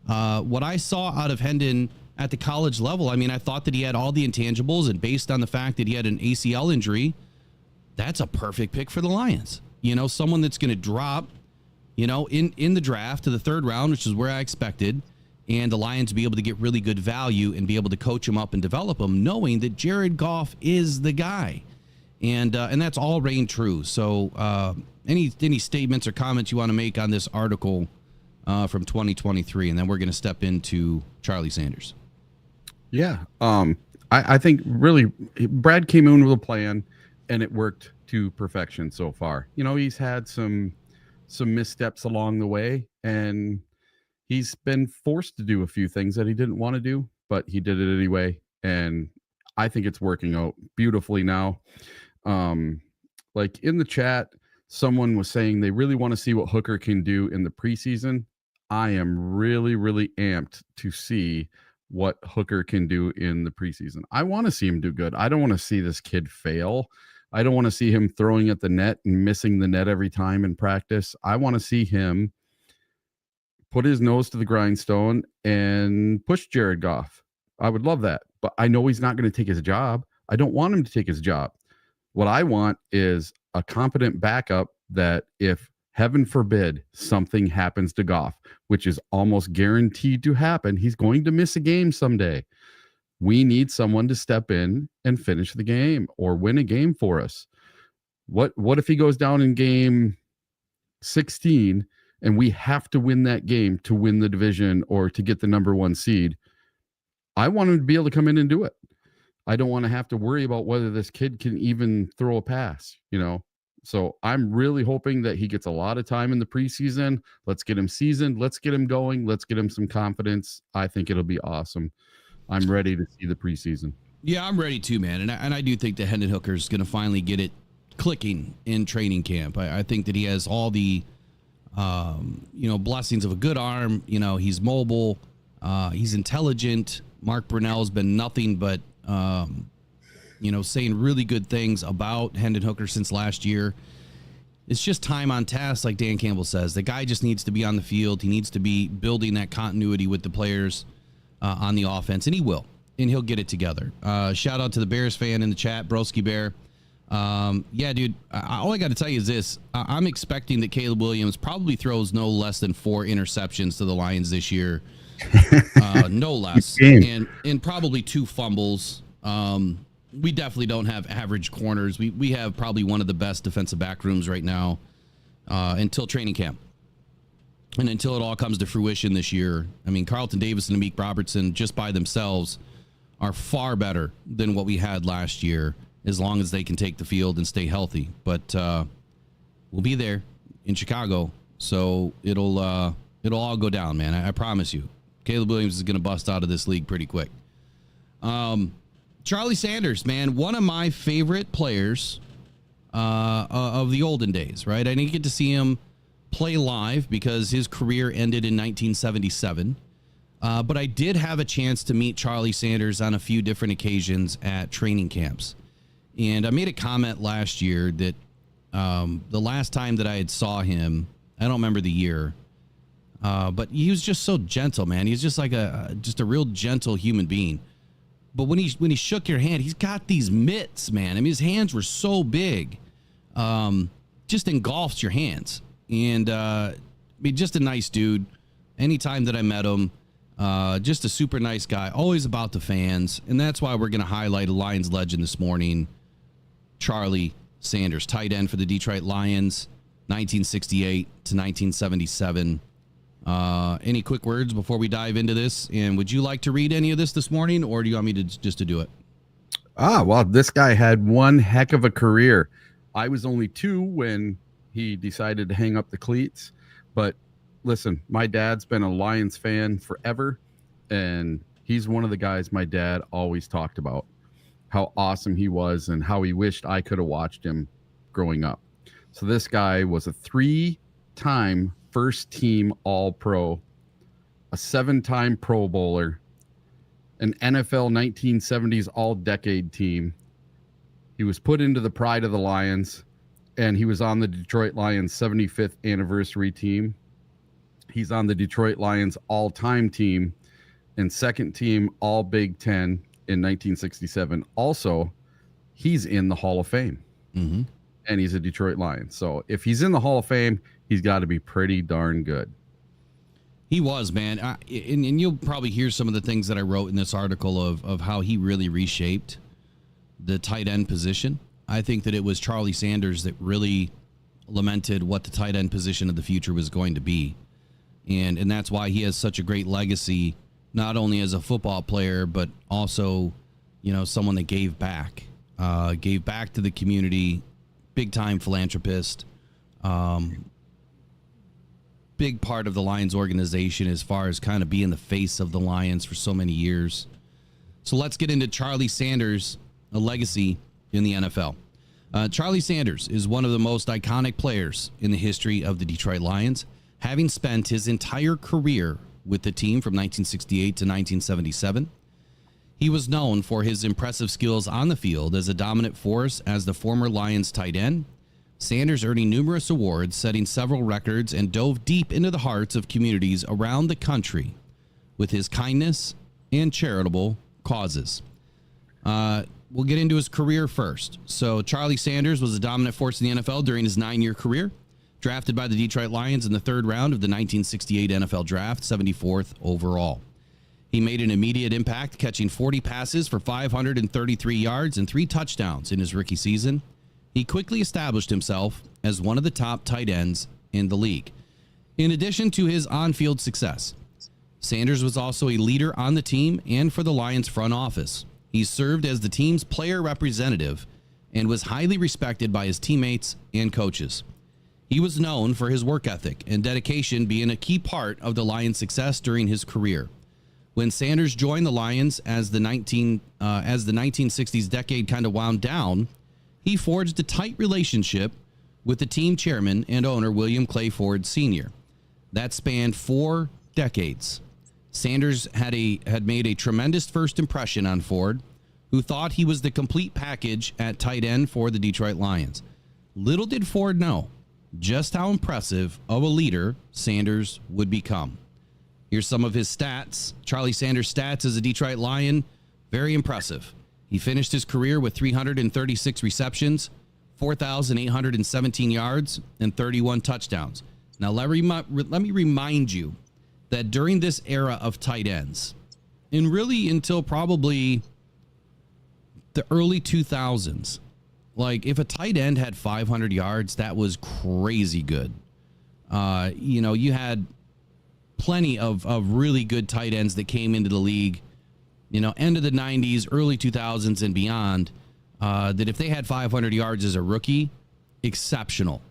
What I saw out of Hendon at the college level, I mean, I thought that he had all the intangibles, and based on the fact that he had an ACL injury, that's a perfect pick for the Lions. You know, someone that's going to drop in the draft to the third round, which is where I expected, and the Lions to be able to get really good value and be able to coach him up and develop him, knowing that Jared Goff is the guy. And that's all reign true. So any statements or comments you want to make on this article from 2023, and then we're going to step into Charlie Sanders. Yeah. I think really Brad came in with a plan, and it worked to perfection so far. He's had some missteps along the way, and he's been forced to do a few things that he didn't want to do, but he did it anyway. And I think it's working out beautifully now. Like in the chat, someone was saying they really want to see what Hooker can do in the preseason. I am really, really amped to see what Hooker can do in the preseason. I want to see him do good. I don't want to see this kid fail. I don't want to see him throwing at the net and missing the net every time in practice. I want to see him put his nose to the grindstone and push Jared Goff. I would love that, but I know he's not going to take his job. I don't want him to take his job. What I want is a competent backup that if heaven forbid something happens to Goff, which is almost guaranteed to happen, he's going to miss a game someday. We need someone to step in and finish the game or win a game for us. What if he goes down in game 16 and we have to win that game to win the division or to get the number 1 seed? I want him to be able to come in and do it. I don't want to have to worry about whether this kid can even throw a pass, So I'm really hoping that he gets a lot of time in the preseason. Let's get him seasoned. Let's get him going. Let's get him some confidence. I think it'll be awesome. I'm ready to see the preseason. Yeah, I'm ready too, man. And I do think that Hendon Hooker is going to finally get it clicking in training camp. I think that he has all the, blessings of a good arm. He's mobile. He's intelligent. Mark Brunell's been nothing but, saying really good things about Hendon Hooker since last year. It's just time on task, like Dan Campbell says. The guy just needs to be on the field. He needs to be building that continuity with the players on the offense, and he will, and he'll get it together. Shout out to the Bears fan in the chat, Broski Bear. Yeah, dude, all I got to tell you is this. I'm expecting that Caleb Williams probably throws no less than 4 interceptions to the Lions this year. No less. And probably 2 fumbles. We definitely don't have average corners. We have probably one of the best defensive back rooms right now until training camp. And until it all comes to fruition this year. I mean, Carlton Davis and Amik Robertson just by themselves are far better than what we had last year, as long as they can take the field and stay healthy. But we'll be there in Chicago, so it'll all go down, man. I promise you. Caleb Williams is going to bust out of this league pretty quick. Charlie Sanders, man, one of my favorite players of the olden days, right? I didn't get to see him play live because his career ended in 1977. But I did have a chance to meet Charlie Sanders on a few different occasions at training camps. And I made a comment last year that the last time that I had saw him, I don't remember the year, but he was just so gentle, man. He's just like a real gentle human being. But when he shook your hand, he's got these mitts, man. I mean, his hands were so big, just engulfs your hands. And I mean, just a nice dude. Anytime that I met him, just a super nice guy, always about the fans. And that's why we're going to highlight a Lions legend this morning, Charlie Sanders, tight end for the Detroit Lions, 1968 to 1977. Any quick words before we dive into this? And would you like to read any of this morning, or do you want me to just to do it? Well, this guy had one heck of a career. I was only 2 when he decided to hang up the cleats. But listen, my dad's been a Lions fan forever, and he's one of the guys my dad always talked about, how awesome he was and how he wished I could have watched him growing up. So this guy was a 3-time first team All-Pro, a 7-time Pro Bowler, an NFL 1970s All-Decade team. He was put into the pride of the Lions, and he was on the Detroit Lions 75th anniversary team. He's on the Detroit Lions all-time team and second team All Big Ten in 1967. Also, he's in the Hall of Fame. Mm-hmm. and he's a Detroit Lion. So if he's in the Hall of Fame, he's got to be pretty darn good. He was, man. And you'll probably hear some of the things that I wrote in this article of how he really reshaped the tight end position. I think that it was Charlie Sanders that really lamented what the tight end position of the future was going to be. And that's why he has such a great legacy, not only as a football player, but also, someone that gave back to the community, big time philanthropist, big part of the Lions organization as far as kind of being the face of the Lions for so many years. So let's get into Charlie Sanders, a legacy in the NFL. Charlie Sanders is one of the most iconic players in the history of the Detroit Lions, having spent his entire career with the team from 1968 to 1977. He was known for his impressive skills on the field as a dominant force as the former Lions tight end. Sanders earning numerous awards, setting several records, and dove deep into the hearts of communities around the country with his kindness and charitable causes. We'll get into his career first. So Charlie Sanders was a dominant force in the NFL during his 9-year career. Drafted by the Detroit Lions in the third round of the 1968 NFL Draft, 74th overall. He made an immediate impact, catching 40 passes for 533 yards and 3 touchdowns in his rookie season. He quickly established himself as one of the top tight ends in the league. In addition to his on-field success, Sanders was also a leader on the team and for the Lions front office. He served as the team's player representative and was highly respected by his teammates and coaches. He was known for his work ethic and dedication being a key part of the Lions' success during his career. When Sanders joined the Lions as the 1960s decade kind of wound down, he forged a tight relationship with the team chairman and owner, William Clay Ford Sr. That spanned 4 decades. Sanders had made a tremendous first impression on Ford, who thought he was the complete package at tight end for the Detroit Lions. Little did Ford know just how impressive of a leader Sanders would become. Here's some of his stats. Charlie Sanders' stats as a Detroit Lion, very impressive. He finished his career with 336 receptions, 4,817 yards, and 31 touchdowns. Now, let me remind you that during this era of tight ends, and really until probably the early 2000s, like if a tight end had 500 yards, that was crazy good. You had plenty of really good tight ends that came into the league, end of the 90s, early 2000s and beyond, that if they had 500 yards as a rookie, exceptional.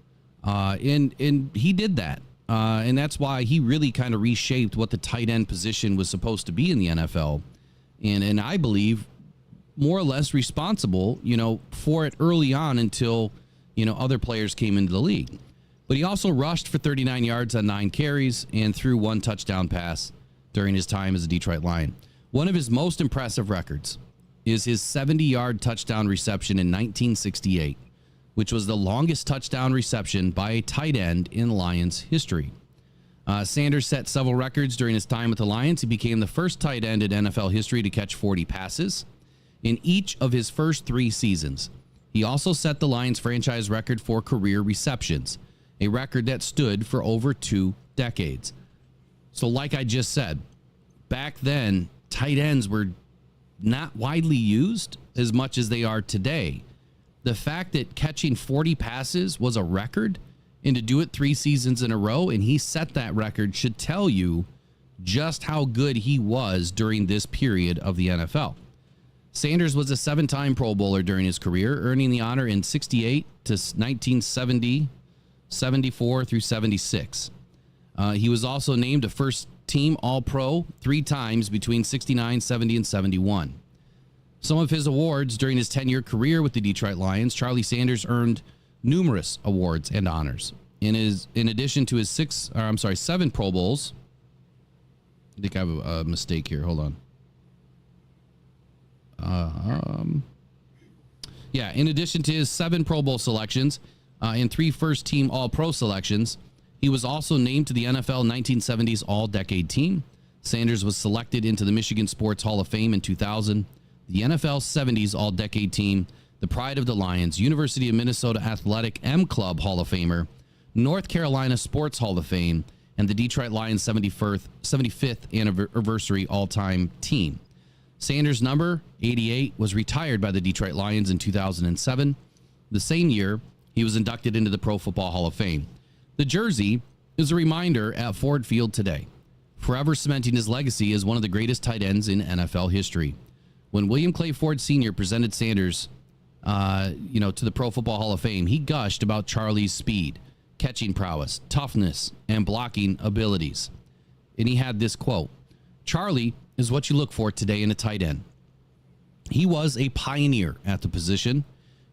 And he did that. And that's why he really kind of reshaped what the tight end position was supposed to be in the NFL. And I believe more or less responsible, for it early on until, other players came into the league. But he also rushed for 39 yards on 9 carries and threw 1 touchdown pass during his time as a Detroit Lion. One of his most impressive records is his 70-yard touchdown reception in 1968, which was the longest touchdown reception by a tight end in Lions history. Sanders set several records during his time with the Lions. He became the first tight end in NFL history to catch 40 passes in each of his first 3 seasons. He also set the Lions franchise record for career receptions, a record that stood for over 2 decades. So like I just said, back then, tight ends were not widely used as much as they are today. The fact that catching 40 passes was a record, and to do it 3 seasons in a row, and he set that record, should tell you just how good he was during this period of the NFL. Sanders was a 7-time Pro Bowler during his career, earning the honor in 68 to 1970, 74 through 76. He was also named a first-team All-Pro 3 times between 69, 70, and 71. Some of his awards during his 10-year career with the Detroit Lions, Charlie Sanders earned numerous awards and honors. In addition to his 7 Pro Bowls, I think I have a mistake here. Hold on. In addition to his 7 Pro Bowl selections and 3 first-team All-Pro selections, he was also named to the NFL 1970s All-Decade Team. Sanders was selected into the Michigan Sports Hall of Fame in 2000, the NFL 70s All-Decade Team, the pride of the Lions, University of Minnesota Athletic M Club Hall of Famer, North Carolina Sports Hall of Fame, and the Detroit Lions 75th anniversary all-time team. Sanders' number 88 was retired by the Detroit Lions in 2007. The same year, he was inducted into the Pro Football Hall of Fame. The jersey is a reminder at Ford Field today, forever cementing his legacy as one of the greatest tight ends in NFL history. When William Clay Ford Sr. presented Sanders, to the Pro Football Hall of Fame, he gushed about Charlie's speed, catching prowess, toughness, and blocking abilities. And he had this quote: "Charlie is what you look for today in a tight end. He was a pioneer at the position.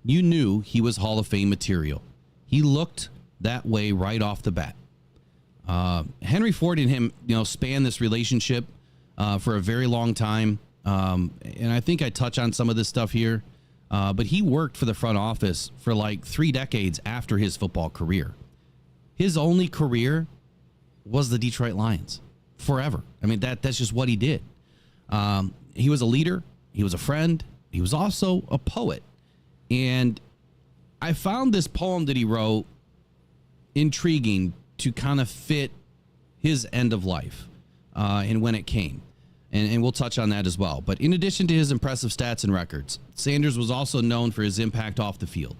You knew he was Hall of Fame material. He looked that way right off the bat." Henry Ford and him, spanned this relationship for a very long time. And I think I touch on some of this stuff here. But he worked for the front office for like 3 decades after his football career. His only career was the Detroit Lions forever. I mean, that's just what he did. He was a leader. He was a friend. He was also a poet. And I found this poem that he wrote intriguing to kind of fit his end of life and when it came. And we'll touch on that as well. But in addition to his impressive stats and records, Sanders was also known for his impact off the field.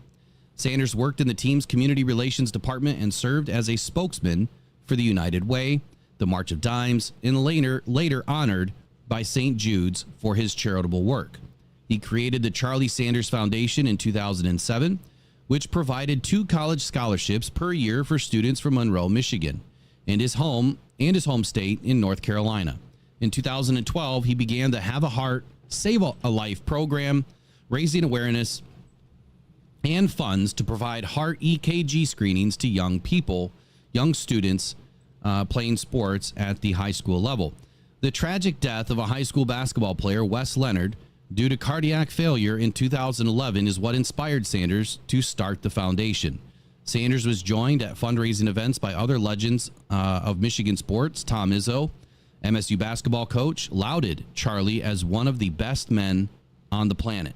Sanders worked in the team's community relations department and served as a spokesman for the United Way, the March of Dimes, and later honored by St. Jude's for his charitable work. He created the Charlie Sanders Foundation in 2007, which provided 2 college scholarships per year for students from Monroe, Michigan, and his home state in North Carolina. In 2012, he began the Have a Heart, Save a Life program, raising awareness and funds to provide heart EKG screenings to young students playing sports at the high school level. The tragic death of a high school basketball player, Wes Leonard, due to cardiac failure in 2011 is what inspired Sanders to start the foundation. Sanders was joined at fundraising events by other legends of Michigan sports. Tom Izzo, MSU basketball coach, lauded Charlie as one of the best men on the planet.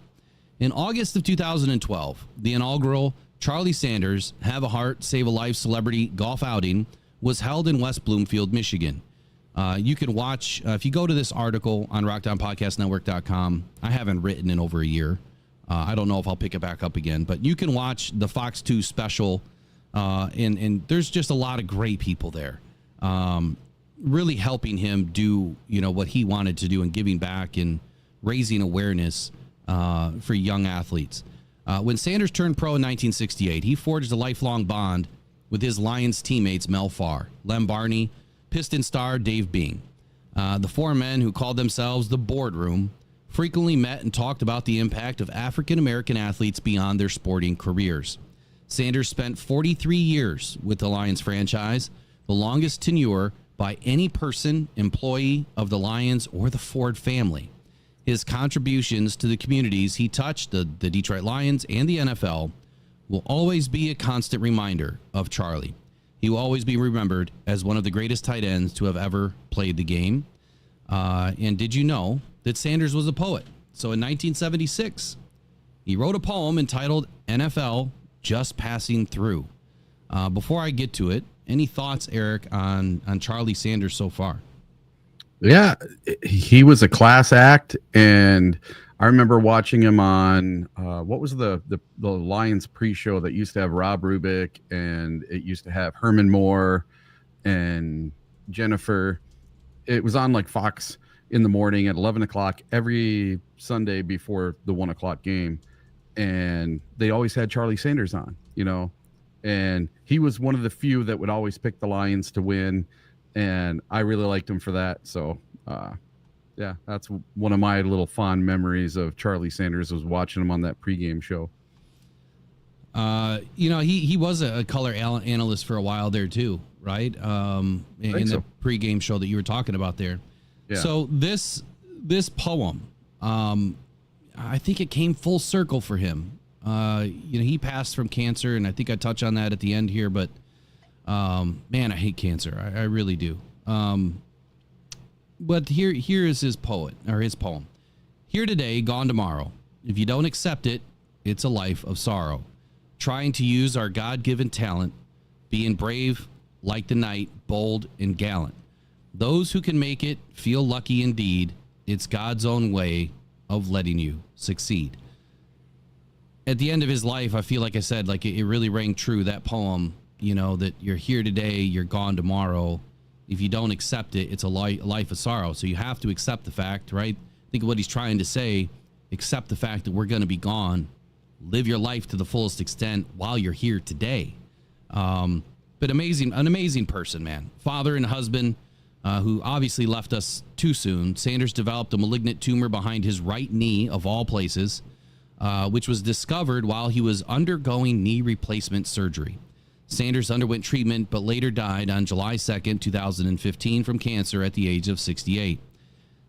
In August of 2012, the inaugural Charlie Sanders Have a Heart, Save a Life celebrity golf outing was held in West Bloomfield, Michigan. You can watch, if you go to this article on rockdownpodcastnetwork.com, I haven't written in over a year. I don't know if I'll pick it back up again, but you can watch the Fox 2 special, and there's just a lot of great people there, really helping him do, what he wanted to do and giving back and raising awareness for young athletes. When Sanders turned pro in 1968, he forged a lifelong bond with his Lions teammates Mel Farr, Lem Barney, Piston star Dave Bing. The 4 men, who called themselves the Boardroom, frequently met and talked about the impact of African-American athletes beyond their sporting careers. Sanders spent 43 years with the Lions franchise, the longest tenure by any person, employee of the Lions or the Ford family. His contributions to the communities he touched, the Detroit Lions and the NFL, will always be a constant reminder of Charlie. He will always be remembered as one of the greatest tight ends to have ever played the game. And did you know that Sanders was a poet? So in 1976, he wrote a poem entitled NFL Just Passing Through. Before I get to it, any thoughts, Eric, on Charlie Sanders so far? Yeah, he was a class act, and I remember watching him on what was the Lions pre-show that used to have Rob Rubick, and it used to have Herman Moore and Jennifer. It was on like Fox in the morning at 11 o'clock every Sunday before the 1 o'clock game, and they always had Charlie Sanders on, and he was one of the few that would always pick the Lions to win, and I really liked him for that. So yeah, that's one of my little fond memories of Charlie Sanders, was watching him on that pregame show. He was a color analyst for a while there too, right? In the pregame show that you were talking about there. Yeah. So this poem, I think it came full circle for him. He passed from cancer, and I think I touch on that at the end here, but man, I hate cancer. I really do. But here is his poem. Here today, gone tomorrow. If you don't accept it, it's a life of sorrow. Trying to use our God-given talent, being brave like the knight, bold and gallant. Those who can make it feel lucky indeed. It's God's own way of letting you succeed. At the end of his life, I feel like I said, like it really rang true, that poem, that you're here today, you're gone tomorrow. If you don't accept it, it's a life of sorrow. So you have to accept the fact, right? Think of what he's trying to say. Accept the fact that we're going to be gone. Live your life to the fullest extent while you're here today. But an amazing person, man. Father and husband, who obviously left us too soon. Sanders developed a malignant tumor behind his right knee, of all places, which was discovered while he was undergoing knee replacement surgery. Sanders underwent treatment, but later died on July 2nd, 2015 from cancer at the age of 68.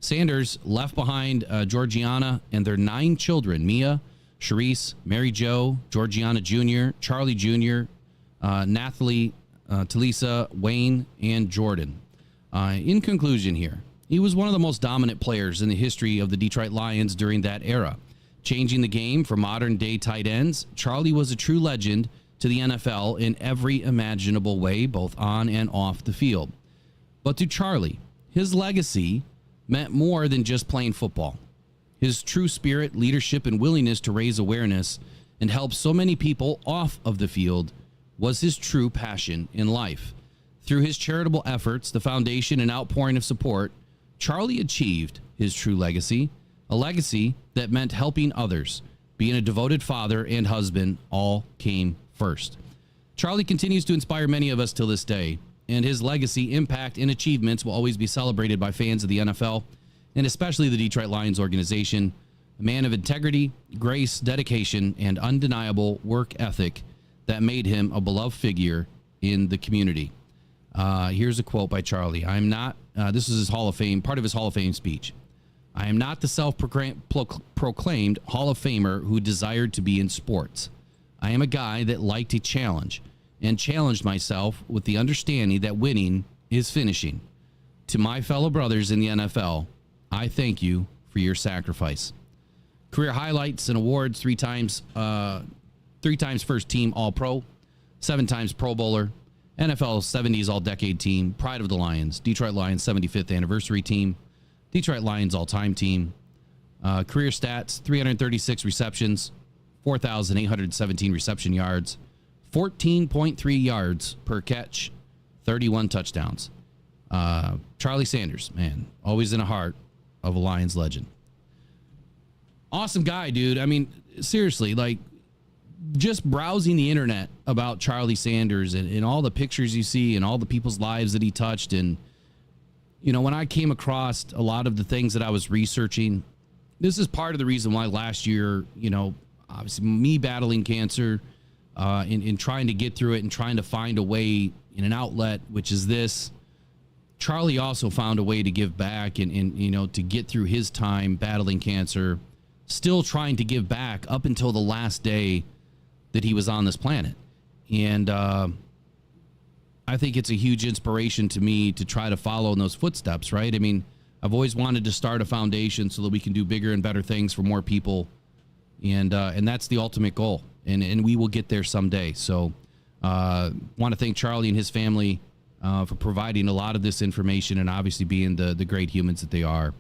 Sanders left behind Georgiana and their 9 children, Mia, Sharice, Mary Jo, Georgiana Jr., Charlie Jr., Nathalie, Talisa, Wayne, and Jordan. In conclusion here, he was one of the most dominant players in the history of the Detroit Lions during that era. Changing the game for modern-day tight ends, Charlie was a true legend to the NFL in every imaginable way, both on and off the field. But to Charlie, his legacy meant more than just playing football. His true spirit, leadership, and willingness to raise awareness and help so many people off of the field was his true passion in life. Through his charitable efforts, the foundation, and outpouring of support, Charlie achieved his true legacy, a legacy that meant helping others. Being a devoted father and husband all came first. Charlie continues to inspire many of us till this day, and his legacy, impact, and achievements will always be celebrated by fans of the NFL, and especially the Detroit Lions organization. A man of integrity, grace, dedication, and undeniable work ethic that made him a beloved figure in the community. Here's a quote by Charlie. I'm not, this is his Hall of Fame, part of his Hall of Fame speech. I am not the self-proclaimed Hall of Famer who desired to be in sports. I am a guy that liked a challenge and challenged myself with the understanding that winning is finishing. To my fellow brothers in the NFL, I thank you for your sacrifice. Career highlights and awards: 3 times first team All-Pro, 7 times Pro Bowler, NFL 70s All-Decade Team, Pride of the Lions, Detroit Lions 75th Anniversary Team, Detroit Lions All-Time Team. Career stats: 336 receptions, 4,817 reception yards, 14.3 yards per catch, 31 touchdowns. Charlie Sanders, man, always in the heart of a Lions legend. Awesome guy, dude. I mean, seriously, like, just browsing the internet about Charlie Sanders and all the pictures you see and all the people's lives that he touched. And, when I came across a lot of the things that I was researching, this is part of the reason why last year, obviously me battling cancer, in trying to get through it and trying to find a way in an outlet, which is this. Charlie also found a way to give back and to get through his time battling cancer, still trying to give back up until the last day that he was on this planet. And I think it's a huge inspiration to me to try to follow in those footsteps, right? I mean, I've always wanted to start a foundation so that we can do bigger and better things for more people. And that's the ultimate goal. And we will get there someday. So want to thank Charlie and his family for providing a lot of this information and obviously being the great humans that they are.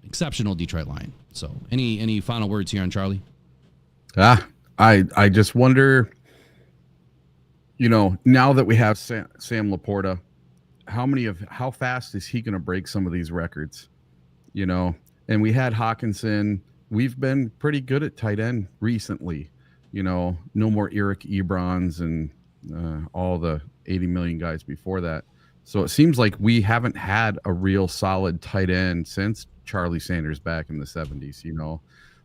Exceptional Detroit Lion. So any final words here on Charlie? I just wonder, now that we have Sam Laporta, how fast is he going to break some of these records? And we had Hawkinson. We've been pretty good at tight end recently. No more Eric Ebrons and all the 80 million guys before that. So it seems like we haven't had a real solid tight end since Charlie Sanders back in the 70s.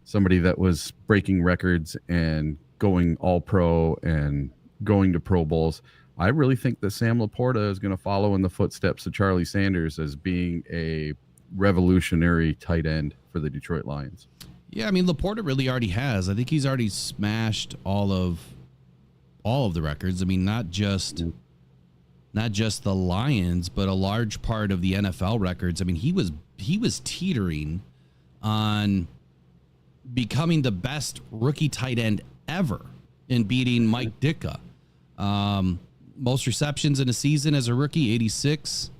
Somebody that was breaking records and going All-Pro and going to Pro Bowls. I really think that Sam Laporta is going to follow in the footsteps of Charlie Sanders as being a revolutionary tight end for the Detroit Lions. Yeah, I mean, Laporta really already has. I think he's already smashed all of the records. I mean, not just the Lions, but a large part of the NFL records. I mean, he was teetering on becoming the best rookie tight end ever in beating Mike Ditka. Most receptions in a season as a rookie, 86.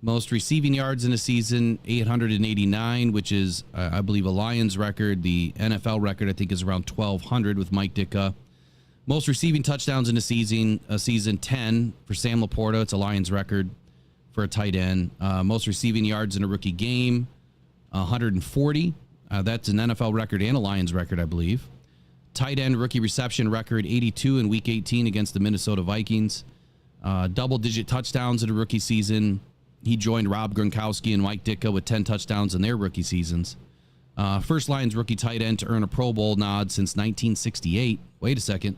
Most receiving yards in a season, 889, which is, I believe, a Lions record. The NFL record, I think, is around 1,200 with Mike Ditka. Most receiving touchdowns in a season 10 for Sam Laporta. It's a Lions record for a tight end. Most receiving yards in a rookie game, 140. That's an NFL record and a Lions record, I believe. Tight end rookie reception record, 82 in Week 18 against the Minnesota Vikings. Double-digit touchdowns in a rookie season. He joined Rob Gronkowski and Mike Ditka with 10 touchdowns in their rookie seasons. First Lions rookie tight end to earn a Pro Bowl nod since 1968. Wait a second.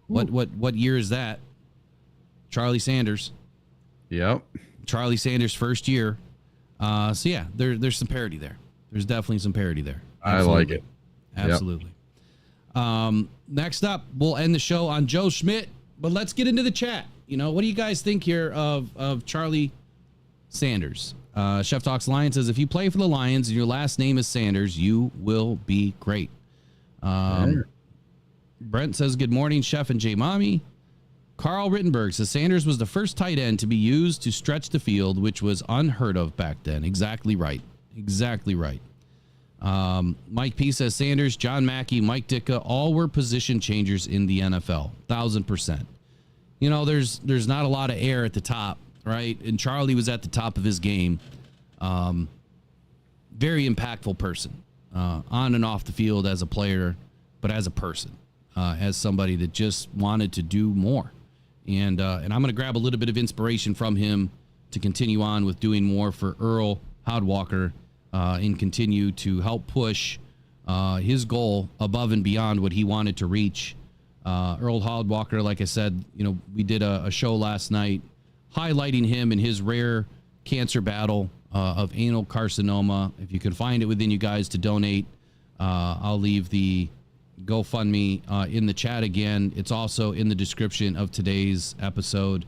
What year is that? Charlie Sanders. Yep. Charlie Sanders' first year. So yeah, there's some parity there. There's definitely some parity there. Absolutely. I like it. Absolutely. Yep. Next up, we'll end the show on Joe Schmidt, but let's get into the chat. What do you guys think here of Charlie Sanders? Chef Talks Lions says, if you play for the Lions and your last name is Sanders, you will be great. Brent says, good morning, Chef and J Mommy. Carl Rittenberg says, Sanders was the first tight end to be used to stretch the field, which was unheard of back then. Exactly right. Exactly right. Mike P says, Sanders, John Mackey, Mike Ditka, all were position changers in the NFL. 1,000%. There's not a lot of air at the top, right? And Charlie was at the top of his game. Very impactful person, on and off the field as a player, but as a person, as somebody that just wanted to do more. And I'm going to grab a little bit of inspiration from him to continue on with doing more for Earl Howdwalker, and continue to help push his goal above and beyond what he wanted to reach. Earl Howdwalker, like I said, we did a show last night highlighting him in his rare cancer battle of anal carcinoma. If you can find it within you guys to donate, I'll leave the GoFundMe in the chat again. It's also in the description of today's episode.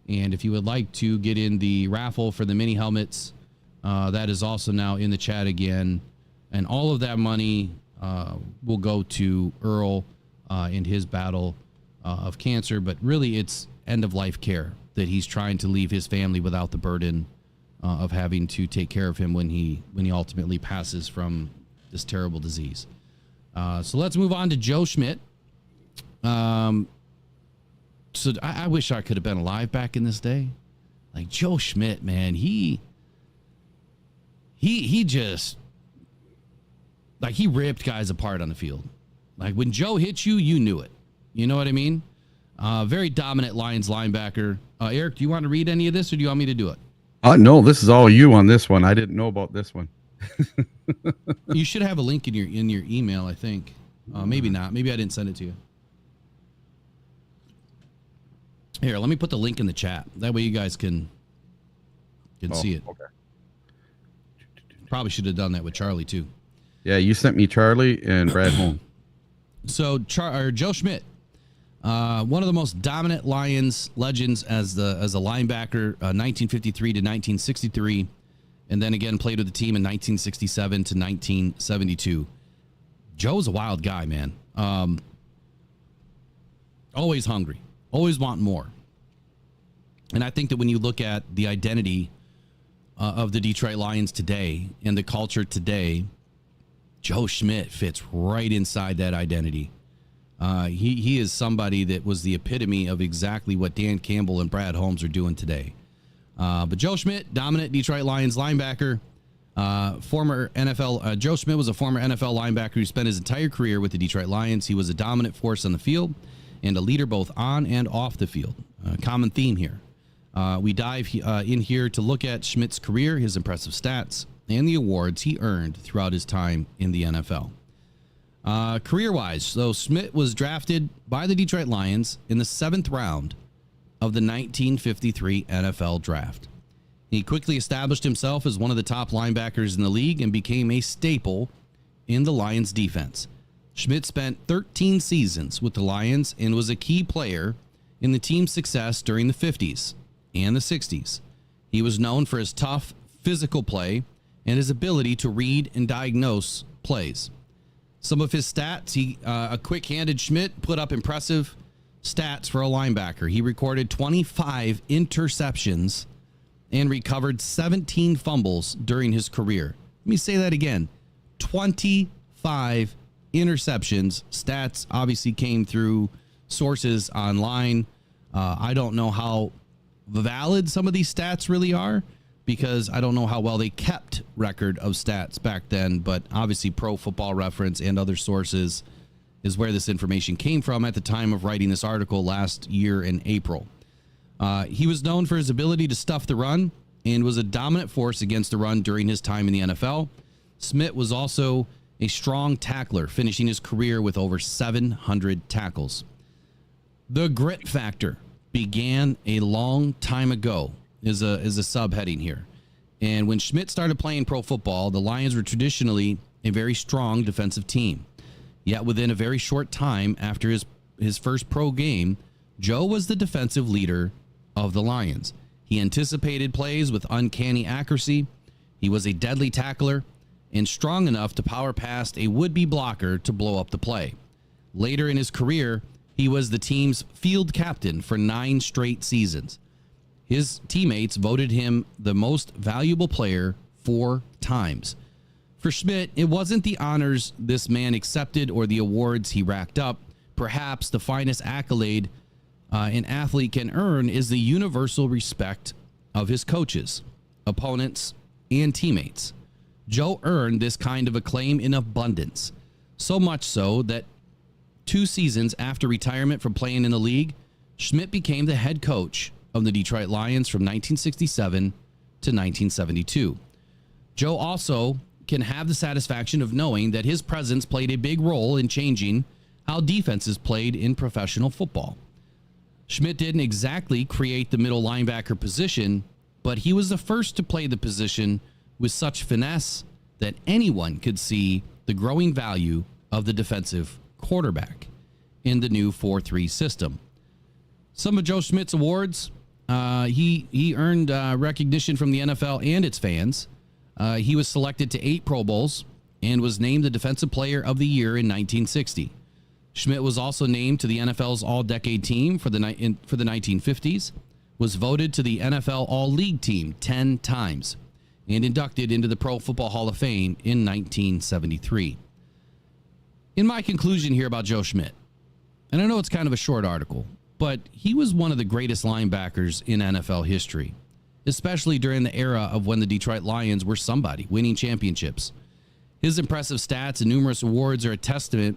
And if you would like to get in the raffle for the mini helmets, that is also now in the chat again. And all of that money will go to Earl in his battle of cancer. But really, it's end-of-life care that he's trying to leave his family without the burden of having to take care of him when he ultimately passes from this terrible disease. So let's move on to Joe Schmidt. So I wish I could have been alive back in this day. Like Joe Schmidt, man, he just, like, he ripped guys apart on the field. Like when Joe hit you, you knew it. You know what I mean? Very dominant Lions linebacker. Eric, do you want to read any of this, or do you want me to do it? No, this is all you on this one. I didn't know about this one. You should have a link in your email, I think. Maybe not. Maybe I didn't send it to you. Here, let me put the link in the chat. That way you guys can see it. Okay. Probably should have done that with Charlie too. Yeah, you sent me Charlie and Brad Holm. So Joe Schmidt, one of the most dominant Lions legends as a linebacker, 1953 to 1963, and then again played with the team in 1967 to 1972. Joe's a wild guy, man. Always hungry, always wanting more. And I think that when you look at the identity of the Detroit Lions today and the culture today, Joe Schmidt fits right inside that identity. He is somebody that was the epitome of exactly what Dan Campbell and Brad Holmes are doing today. But Joe Schmidt, dominant Detroit Lions linebacker, former NFL. Joe Schmidt was a former NFL linebacker who spent his entire career with the Detroit Lions. He was a dominant force on the field and a leader both on and off the field. Common theme here. We dive in here to look at Schmidt's career, his impressive stats, and the awards he earned throughout his time in the NFL. Career-wise, so Schmidt was drafted by the Detroit Lions in the 7th round of the 1953 NFL Draft. He quickly established himself as one of the top linebackers in the league and became a staple in the Lions defense. Schmidt spent 13 seasons with the Lions and was a key player in the team's success during the 50s and the 60s. He was known for his tough, physical play and his ability to read and diagnose plays. Some of his stats, a quick-handed Schmidt put up impressive stats for a linebacker. He recorded 25 interceptions and recovered 17 fumbles during his career. Let me say that again. 25 interceptions. Stats obviously came through sources online. I don't know how valid some of these stats really are, because I don't know how well they kept record of stats back then, but obviously Pro Football Reference and other sources is where this information came from at the time of writing this article last year in April. He was known for his ability to stuff the run and was a dominant force against the run during his time in the NFL. Schmidt was also a strong tackler, finishing his career with over 700 tackles. The grit factor began a long time ago is a subheading here. And when Schmidt started playing pro football, the Lions were traditionally a very strong defensive team. Yet within a very short time after his first pro game, Joe was the defensive leader of the Lions. He anticipated plays with uncanny accuracy. He was a deadly tackler and strong enough to power past a would-be blocker to blow up the play. Later in his career, he was the team's field captain for 9 straight seasons. His teammates voted him the most valuable player 4 times. For Schmidt, it wasn't the honors this man accepted or the awards he racked up. Perhaps the finest accolade an athlete can earn is the universal respect of his coaches, opponents, and teammates. Joe earned this kind of acclaim in abundance, so much so that 2 seasons after retirement from playing in the league, Schmidt became the head coach of the Detroit Lions from 1967 to 1972. Joe also can have the satisfaction of knowing that his presence played a big role in changing how defenses played in professional football. Schmidt didn't exactly create the middle linebacker position, but he was the first to play the position with such finesse that anyone could see the growing value of the defensive quarterback in the new 4-3 system. Some of Joe Schmidt's awards, he earned recognition from the NFL and its fans. He was selected to 8 Pro Bowls and was named the Defensive Player of the Year in 1960. Schmidt was also named to the NFL's All-Decade Team for the 1950s, was voted to the NFL All-League Team 10 times, and inducted into the Pro Football Hall of Fame in 1973. In my conclusion here about Joe Schmidt, and I know it's kind of a short article, but he was one of the greatest linebackers in NFL history, especially during the era of when the Detroit Lions were somebody, winning championships. His impressive stats and numerous awards are a testament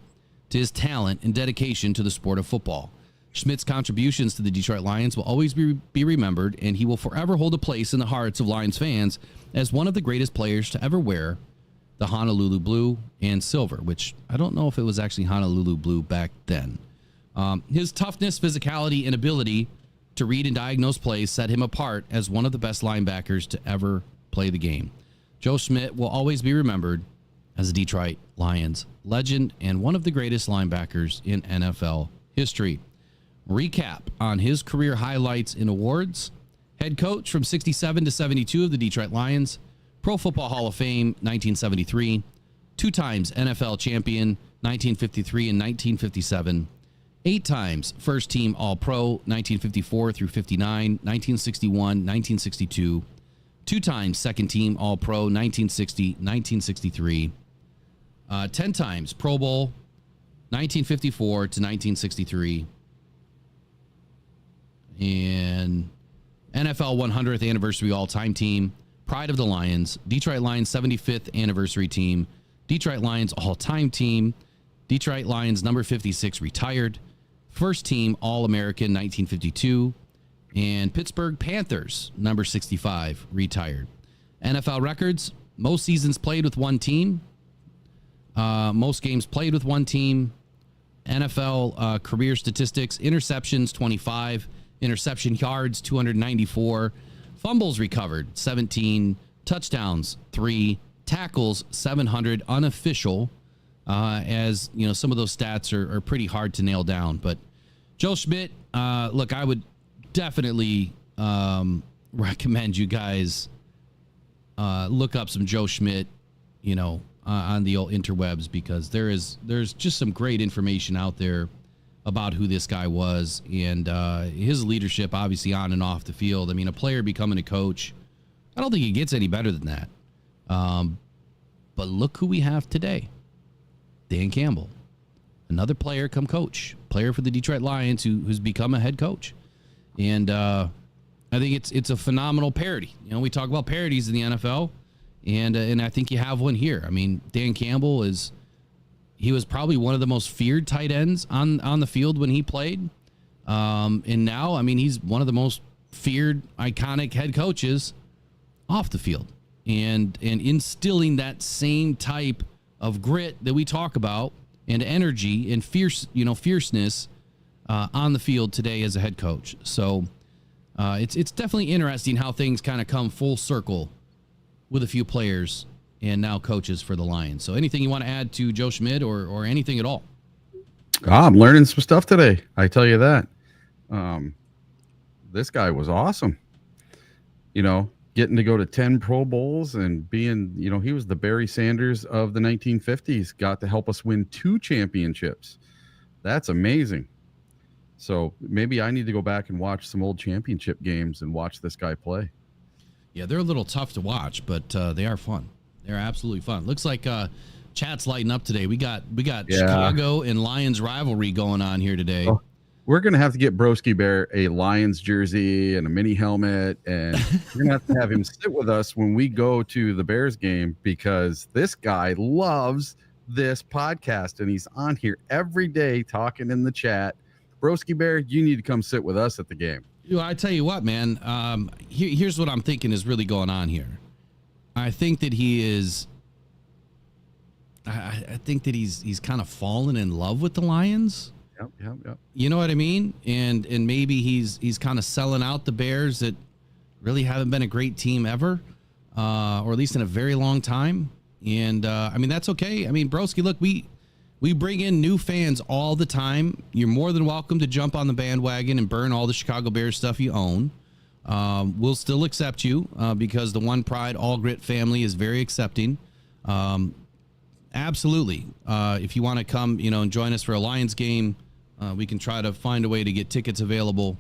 to his talent and dedication to the sport of football. Schmidt's contributions to the Detroit Lions will always be remembered, and he will forever hold a place in the hearts of Lions fans as one of the greatest players to ever wear the Honolulu blue and silver, which I don't know if it was actually Honolulu blue back then. His toughness, physicality, and ability to read and diagnose plays set him apart as one of the best linebackers to ever play the game. Joe Schmidt will always be remembered as a Detroit Lions legend and one of the greatest linebackers in NFL history. Recap on his career highlights and awards. Head coach from 67 to 72 of the Detroit Lions. Pro Football Hall of Fame, 1973. 2 times NFL champion, 1953 and 1957. 8 times first team All-Pro, 1954 through 59, 1961, 1962. 2 times second team All-Pro, 1960, 1963. 10 times Pro Bowl, 1954 to 1963. And NFL 100th anniversary all-time team, Pride of the Lions, Detroit Lions 75th anniversary team, Detroit Lions all-time team, Detroit Lions number 56 retired, first team All-American 1952, and Pittsburgh Panthers number 65 retired. NFL records, most seasons played with one team, most games played with one team. NFL career statistics, interceptions 25, interception yards 294, fumbles recovered 17, touchdowns 3, tackles 700 unofficial, as you know, some of those stats are pretty hard to nail down. But Joe Schmidt, look, I would definitely recommend you guys look up some Joe Schmidt, on the old interwebs, because there's just some great information out there about who this guy was and his leadership, obviously on and off the field. I mean, a player becoming a coach, I don't think it gets any better than that. But look who we have today. Dan Campbell, another player come coach, player for the Detroit Lions who's become a head coach. And I think it's a phenomenal parody. You know, we talk about parodies in the NFL, and I think you have one here. I mean, Dan Campbell he was probably one of the most feared tight ends on the field when he played. And now, I mean, he's one of the most feared, iconic head coaches off the field. And instilling that same type of grit that we talk about, and energy and fierceness on the field today as a head coach. So it's definitely interesting how things kind of come full circle with a few players and now coaches for the Lions. So anything you want to add to Joe Schmidt or anything at all? I'm learning some stuff today. I tell you that. This guy was awesome. You know, getting to go to 10 Pro Bowls and being, you know, he was the Barry Sanders of the 1950s, got to help us win 2 championships. That's amazing. So maybe I need to go back and watch some old championship games and watch this guy play. Yeah, they're a little tough to watch, but they are fun. They're absolutely fun. Looks like chat's lighting up today. We got Chicago and Lions rivalry going on here today. Oh, we're going to have to get Broski Bear a Lions jersey and a mini helmet, and we're going to have him sit with us when we go to the Bears game, because this guy loves this podcast, and he's on here every day talking in the chat. Broski Bear, you need to come sit with us at the game. I tell you what, man, here's what I'm thinking is really going on here. I think that he's kind of fallen in love with the Lions. Yep. You know what I mean? And maybe he's kind of selling out the Bears that really haven't been a great team ever, or at least in a very long time. And I mean, that's okay. I mean, Broski, look, we bring in new fans all the time. You're more than welcome to jump on the bandwagon and burn all the Chicago Bears stuff you own. We'll still accept you because the One Pride, All Grit family is very accepting. Absolutely. If you want to come, and join us for a Lions game, we can try to find a way to get tickets available.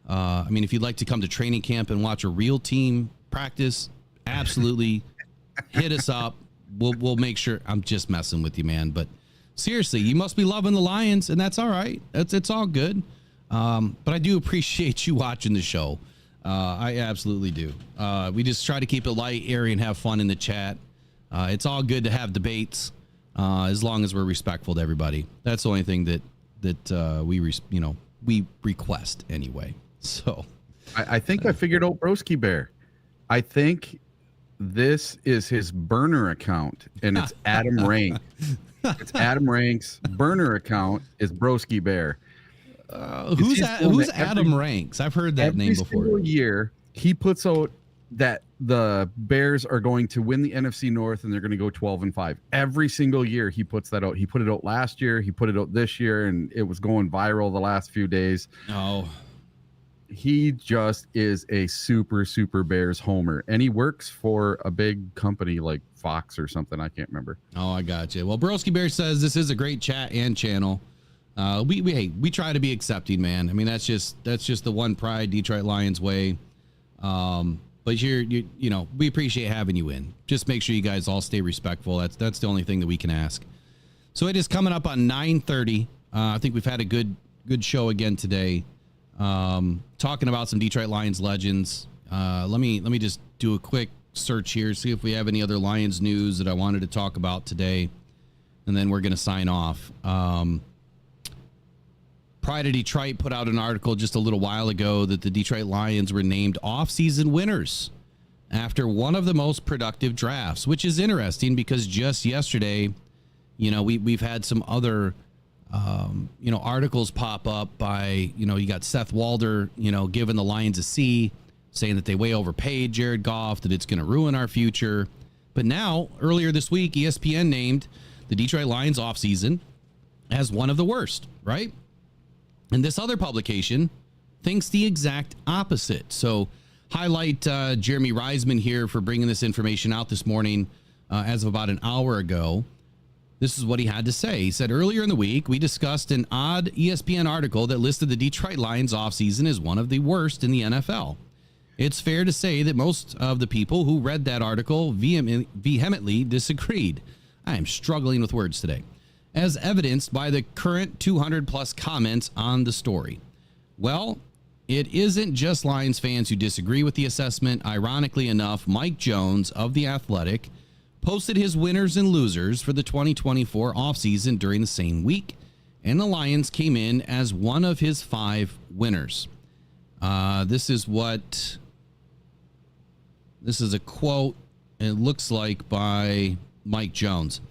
I mean, if you'd like to come to training camp and watch a real team practice, absolutely hit us up. We'll make sure. I'm just messing with you, man. But seriously, you must be loving the Lions, and that's all right. It's all good. But I do appreciate you watching the show. I absolutely do. We just try to keep it light, airy, and have fun in the chat. It's all good to have debates, as long as we're respectful to everybody. That's the only thing that we request anyway. So I think I figured out Broski Bear. I think this is his burner account, and it's Adam Rank. It's Adam Rank's burner account is Broski Bear. Who's Adam Ranks? I've heard that name before. Every single year, he puts out that the Bears are going to win the NFC North and they're going to go 12-5. Every single year, he puts that out. He put it out last year. He put it out this year, and it was going viral the last few days. Oh, he just is a super, super Bears homer, and he works for a big company like Fox or something. I can't remember. Oh, I got you. Well, Broski Bear says this is a great chat and channel. We try to be accepting, man. I mean, that's just the One Pride Detroit Lions way. But we appreciate having you in. Just make sure you guys all stay respectful. That's the only thing that we can ask. So it is coming up on 9:30. I think we've had a good show again today. Talking about some Detroit Lions legends. Let me just do a quick search here, see if we have any other Lions news that I wanted to talk about today, and then we're going to sign off. Pride of Detroit put out an article just a little while ago that the Detroit Lions were named off-season winners after one of the most productive drafts, which is interesting because just yesterday, we've had some other, articles pop up by, you got Seth Walder, giving the Lions a C, saying that they way overpaid Jared Goff, that it's going to ruin our future. But now, earlier this week, ESPN named the Detroit Lions offseason as one of the worst, right? And this other publication thinks the exact opposite. So highlight Jeremy Reisman here for bringing this information out this morning. as of about an hour ago. This is what he had to say. He said, earlier in the week, we discussed an odd ESPN article that listed the Detroit Lions offseason as one of the worst in the NFL. It's fair to say that most of the people who read that article vehemently disagreed. I am struggling with words today, as evidenced by the current 200 plus comments on the story. Well, it isn't just Lions fans who disagree with the assessment. Ironically enough, Mike Jones of The Athletic posted his winners and losers for the 2024 offseason during the same week, and the Lions came in as one of his 5 winners. This is a quote, it looks like, by Mike Jones.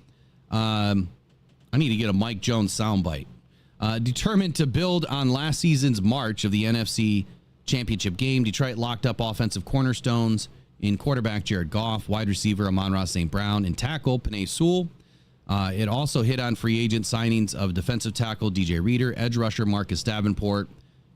I need to get a Mike Jones soundbite. Determined to build on last season's March of the NFC Championship game, Detroit locked up offensive cornerstones in quarterback Jared Goff, wide receiver Amon-Ra St. Brown, and tackle Penei Sewell. It also hit on free agent signings of defensive tackle DJ Reader, edge rusher Marcus Davenport,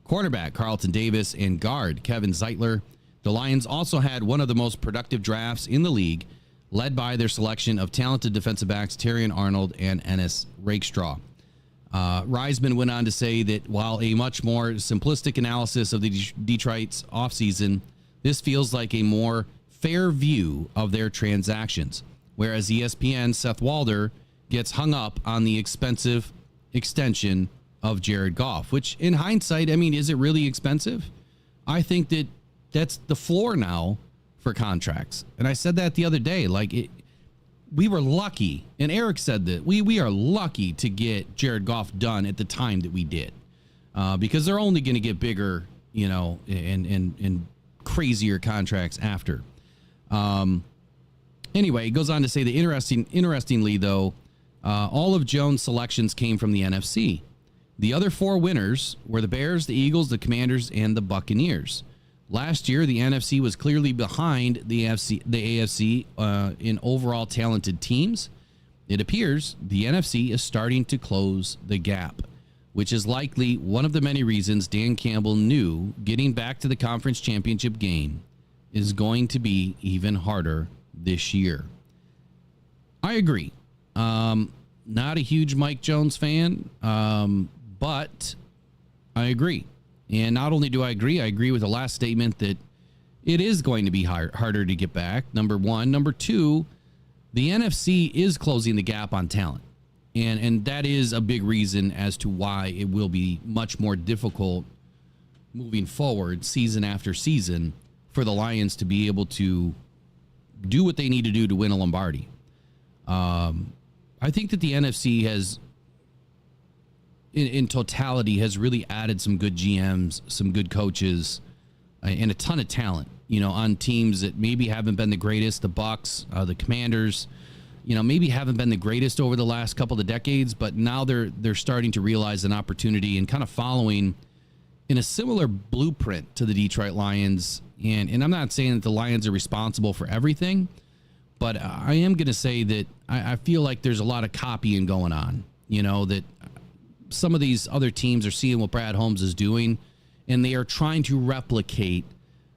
cornerback Carlton Davis, and guard Kevin Zeitler. The Lions also had one of the most productive drafts in the league, led by their selection of talented defensive backs Terrion Arnold and Ennis Rakestraw. Reisman went on to say that while a much more simplistic analysis of the Detroit's offseason, this feels like a more fair view of their transactions, whereas ESPN's Seth Walder gets hung up on the expensive extension of Jared Goff, which in hindsight, I mean, is it really expensive? I think that that's the floor now for contracts. And I said that the other day, we were lucky, and Eric said that we are lucky to get Jared Goff done at the time that we did, because they're only going to get bigger, and crazier contracts after. Anyway, it goes on to say that interestingly, though, all of Jones' selections came from the NFC. The other 4 winners were the Bears, the Eagles, the Commanders, and the Buccaneers. Last year, the NFC was clearly behind the AFC in overall talented teams. It appears the NFC is starting to close the gap, which is likely one of the many reasons Dan Campbell knew getting back to the conference championship game is going to be even harder this year. I agree. Not a huge Mike Jones fan, but I agree. And not only do I agree with the last statement that it is going to be harder to get back, number one. Number two, the NFC is closing the gap on talent. And that is a big reason as to why it will be much more difficult moving forward, season after season, for the Lions to be able to do what they need to do to win a Lombardi. I think that the NFC has, in totality, has really added some good GMs, some good coaches, and a ton of talent, on teams that maybe haven't been the greatest. The Bucs, the Commanders, maybe haven't been the greatest over the last couple of decades, but now they're starting to realize an opportunity and kind of following in a similar blueprint to the Detroit Lions. And I'm not saying that the Lions are responsible for everything, but I am going to say that I feel like there's a lot of copying going on, that some of these other teams are seeing what Brad Holmes is doing, and they are trying to replicate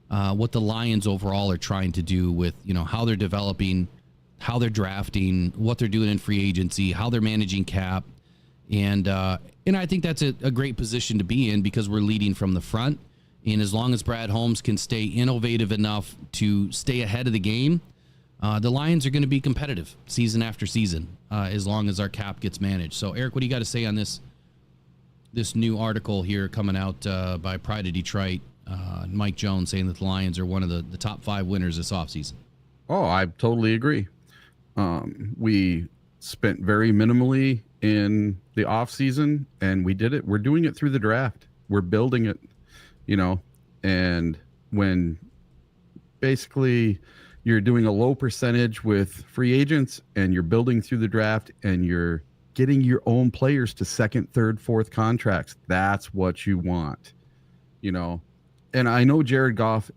what the Lions overall are trying to do with, how they're developing, how they're drafting, what they're doing in free agency, how they're managing cap. And I think that's a great position to be in because we're leading from the front. And as long as Brad Holmes can stay innovative enough to stay ahead of the game, the Lions are going to be competitive season after season, as long as our cap gets managed. So, Eric, what do you got to say on this new article here coming out by Pride of Detroit, Mike Jones saying that the Lions are one of the top 5 winners this offseason? Oh, I totally agree. We spent very minimally in the offseason, and we did it. We're doing it through the draft. We're building it, and when basically you're doing a low percentage with free agents and you're building through the draft and you're getting your own players to second, third, fourth contracts. That's what you want, And I know Jared Goff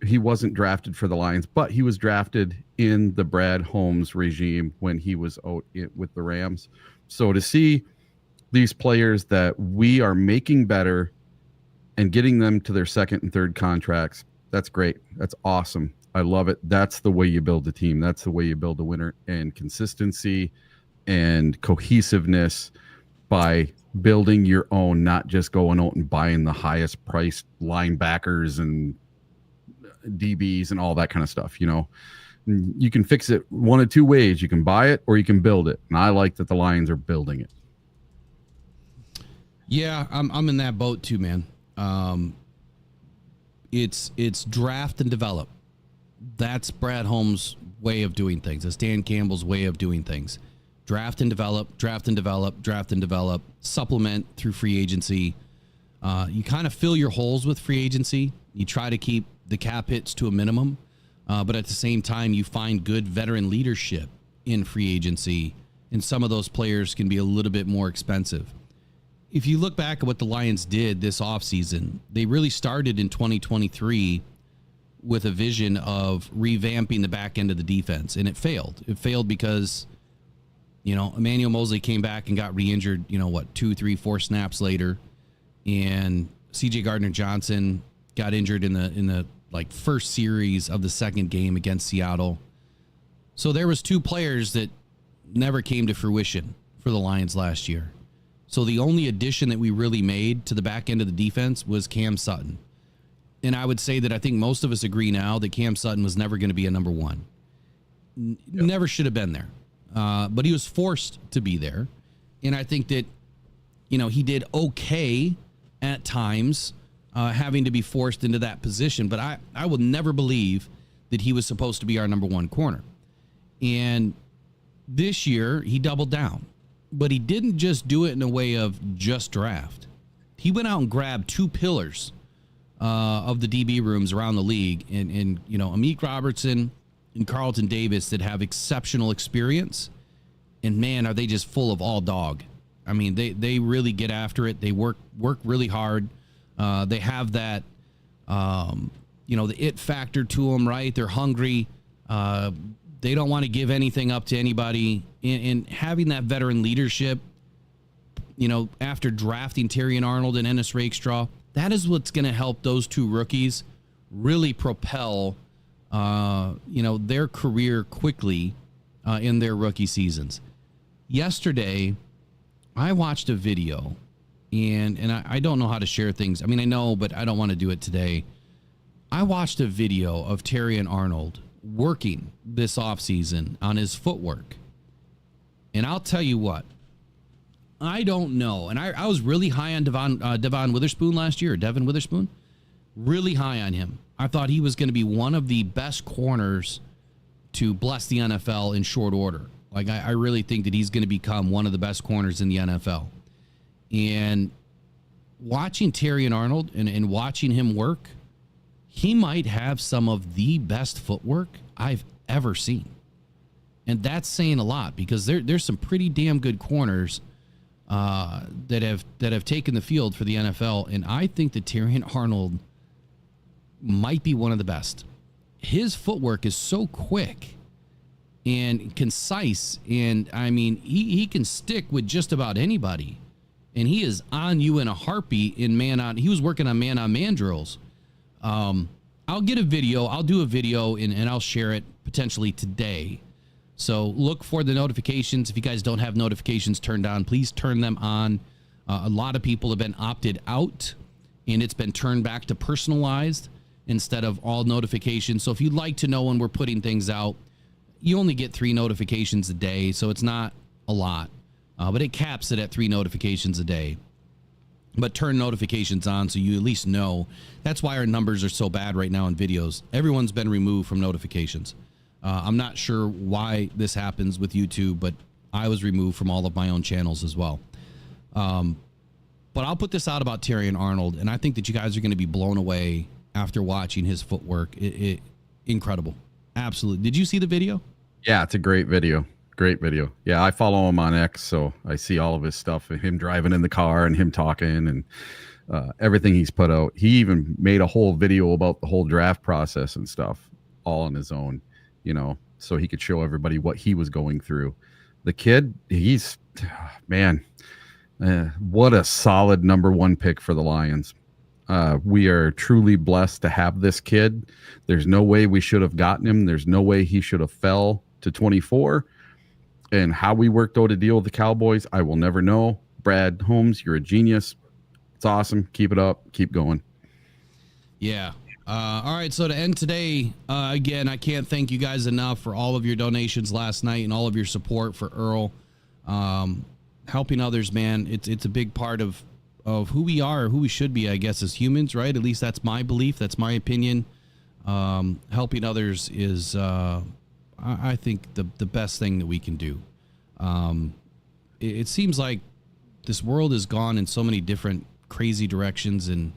he wasn't drafted for the Lions, but he was drafted in the Brad Holmes regime when he was out with the Rams. So to see these players that we are making better and getting them to their second and third contracts, that's great. That's awesome. I love it. That's the way you build a team. That's the way you build a winner. And consistency and cohesiveness by building your own, not just going out and buying the highest priced linebackers and DBs and all that kind of stuff. You know, you can fix it one of two ways. You can buy it or you can build it. And I like that the Lions are building it. Yeah, I'm in that boat too, man. It's draft and develop. That's Brad Holmes' way of doing things. That's Dan Campbell's way of doing things. Draft and develop, draft and develop, draft and develop, supplement through free agency. You kind of fill your holes with free agency. You try to keep the cap hits to a minimum, but at the same time, you find good veteran leadership in free agency, and some of those players can be a little bit more expensive. If you look back at what the Lions did this offseason, they really started in 2023 with a vision of revamping the back end of the defense, and it failed. It failed because, you know, Emmanuel Mosley came back and got re-injured, 2, 3, 4 snaps later, and CJ Gardner-Johnson got injured in the first series of the second game against Seattle. So there was 2 players that never came to fruition for the Lions last year. So the only addition that we really made to the back end of the defense was Cam Sutton. And I would say that I think most of us agree now that Cam Sutton was never going to be a number 1. Never should have been there. But he was forced to be there. And I think that, he did okay at times, having to be forced into that position. But I will never believe that he was supposed to be our number 1 corner. And this year, he doubled down. But he didn't just do it in a way of just draft. He went out and grabbed 2 pillars of the DB rooms around the league. And Amik Robertson and Carlton Davis that have exceptional experience. And, man, are they just full of all dog. I mean, they really get after it. They work really hard. They have that, the it factor to them, right? They're hungry. They don't want to give anything up to anybody. And having that veteran leadership, after drafting Terrion Arnold and Ennis Rakestraw, that is what's going to help those 2 rookies really propel, their career quickly in their rookie seasons. Yesterday, I watched a video, and I don't know how to share things. I mean, I know, but I don't want to do it today. I watched a video of Terrion Arnold working this offseason on his footwork. And I'll tell you what, I don't know. And I was really high on Devon Witherspoon last year, Devin Witherspoon. Really high on him. I thought he was going to be one of the best corners to bless the NFL in short order. Like, I really think that he's going to become one of the best corners in the NFL. And watching Terrion Arnold and watching him work, he might have some of the best footwork I've ever seen. And that's saying a lot because there's some pretty damn good corners that have taken the field for the NFL. And I think that Terrion Arnold might be one of the best. His footwork is so quick and concise. And I mean, he can stick with just about anybody. And he is on you in a heartbeat he was working on man-on-man drills. I'll get a video. I'll do a video and I'll share it potentially today. So look for the notifications. If you guys don't have notifications turned on, please turn them on. A lot of people have been opted out and it's been turned back to personalized instead of all notifications. So if you'd like to know when we're putting things out, you only get 3 notifications a day. So it's not a lot, but it caps it at 3 notifications a day. But turn notifications on so you at least know. That's why our numbers are so bad right now in videos. Everyone's been removed from notifications. I'm not sure why this happens with YouTube, but I was removed from all of my own channels as well. But I'll put this out about Terrion Arnold, and I think that you guys are going to be blown away after watching his footwork. Incredible. Absolutely. Did you see the video? Yeah, it's a great video. Great video. Yeah, I follow him on X, so I see all of his stuff, him driving in the car and him talking and everything he's put out. He even made a whole video about the whole draft process and stuff all on his own, so he could show everybody what he was going through. The kid, what a solid number 1 pick for the Lions. We are truly blessed to have this kid. There's no way we should have gotten him. There's no way he should have fell to 24. And how we worked out a deal with the Cowboys, I will never know. Brad Holmes, you're a genius. It's awesome. Keep it up. Keep going. Yeah. All right. So to end today, again, I can't thank you guys enough for all of your donations last night and all of your support for Earl. Helping others, man. It's a big part of who we are, who we should be, I guess, as humans, right? At least that's my belief. That's my opinion. Helping others is, I think, the best thing that we can do. It seems like this world has gone in so many different crazy directions, and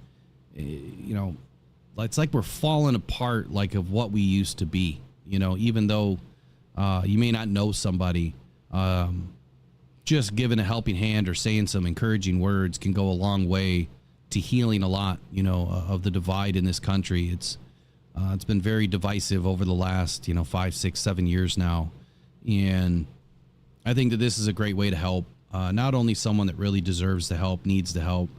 it's like we're falling apart, like, of what we used to be. Even though you may not know somebody, just giving a helping hand or saying some encouraging words can go a long way to healing a lot, of the divide in this country. It's been very divisive over the last, 5, 6, 7 years now. And I think that this is a great way to help, not only someone that really deserves the help, needs the help,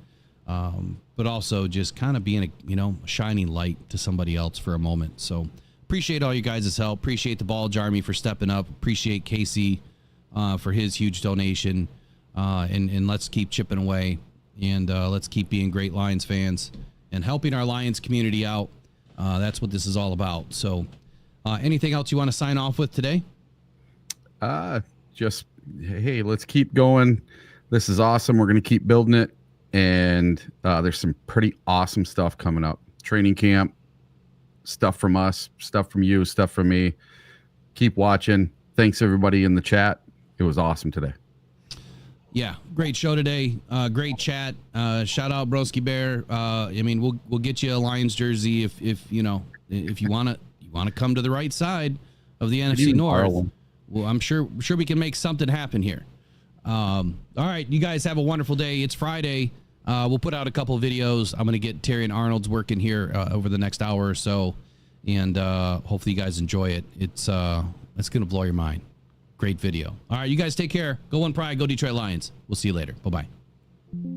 but also just kind of being a shining light to somebody else for a moment. So appreciate all you guys' help. Appreciate the Ball Army for stepping up. Appreciate Casey for his huge donation. And let's keep chipping away, and let's keep being great Lions fans and helping our Lions community out. That's what this is all about. So anything else you want to sign off with today? Just, hey, let's keep going. This is awesome. We're going to keep building it. And there's some pretty awesome stuff coming up. Training camp, stuff from us, stuff from you, stuff from me. Keep watching. Thanks, everybody in the chat. It was awesome today. Yeah, great show today. Great chat. Shout out Broski Bear. We'll get you a Lions jersey if you want to come to the right side of the NFC North. Well, I'm sure we can make something happen here. All right, you guys have a wonderful day. It's Friday. We'll put out a couple of videos. I'm going to get Terry and Arnold's working here over the next hour or so, and hopefully you guys enjoy it. It's going to blow your mind. Great video. All right, you guys take care. Go One Pride. Go Detroit Lions. We'll see you later. Bye-bye.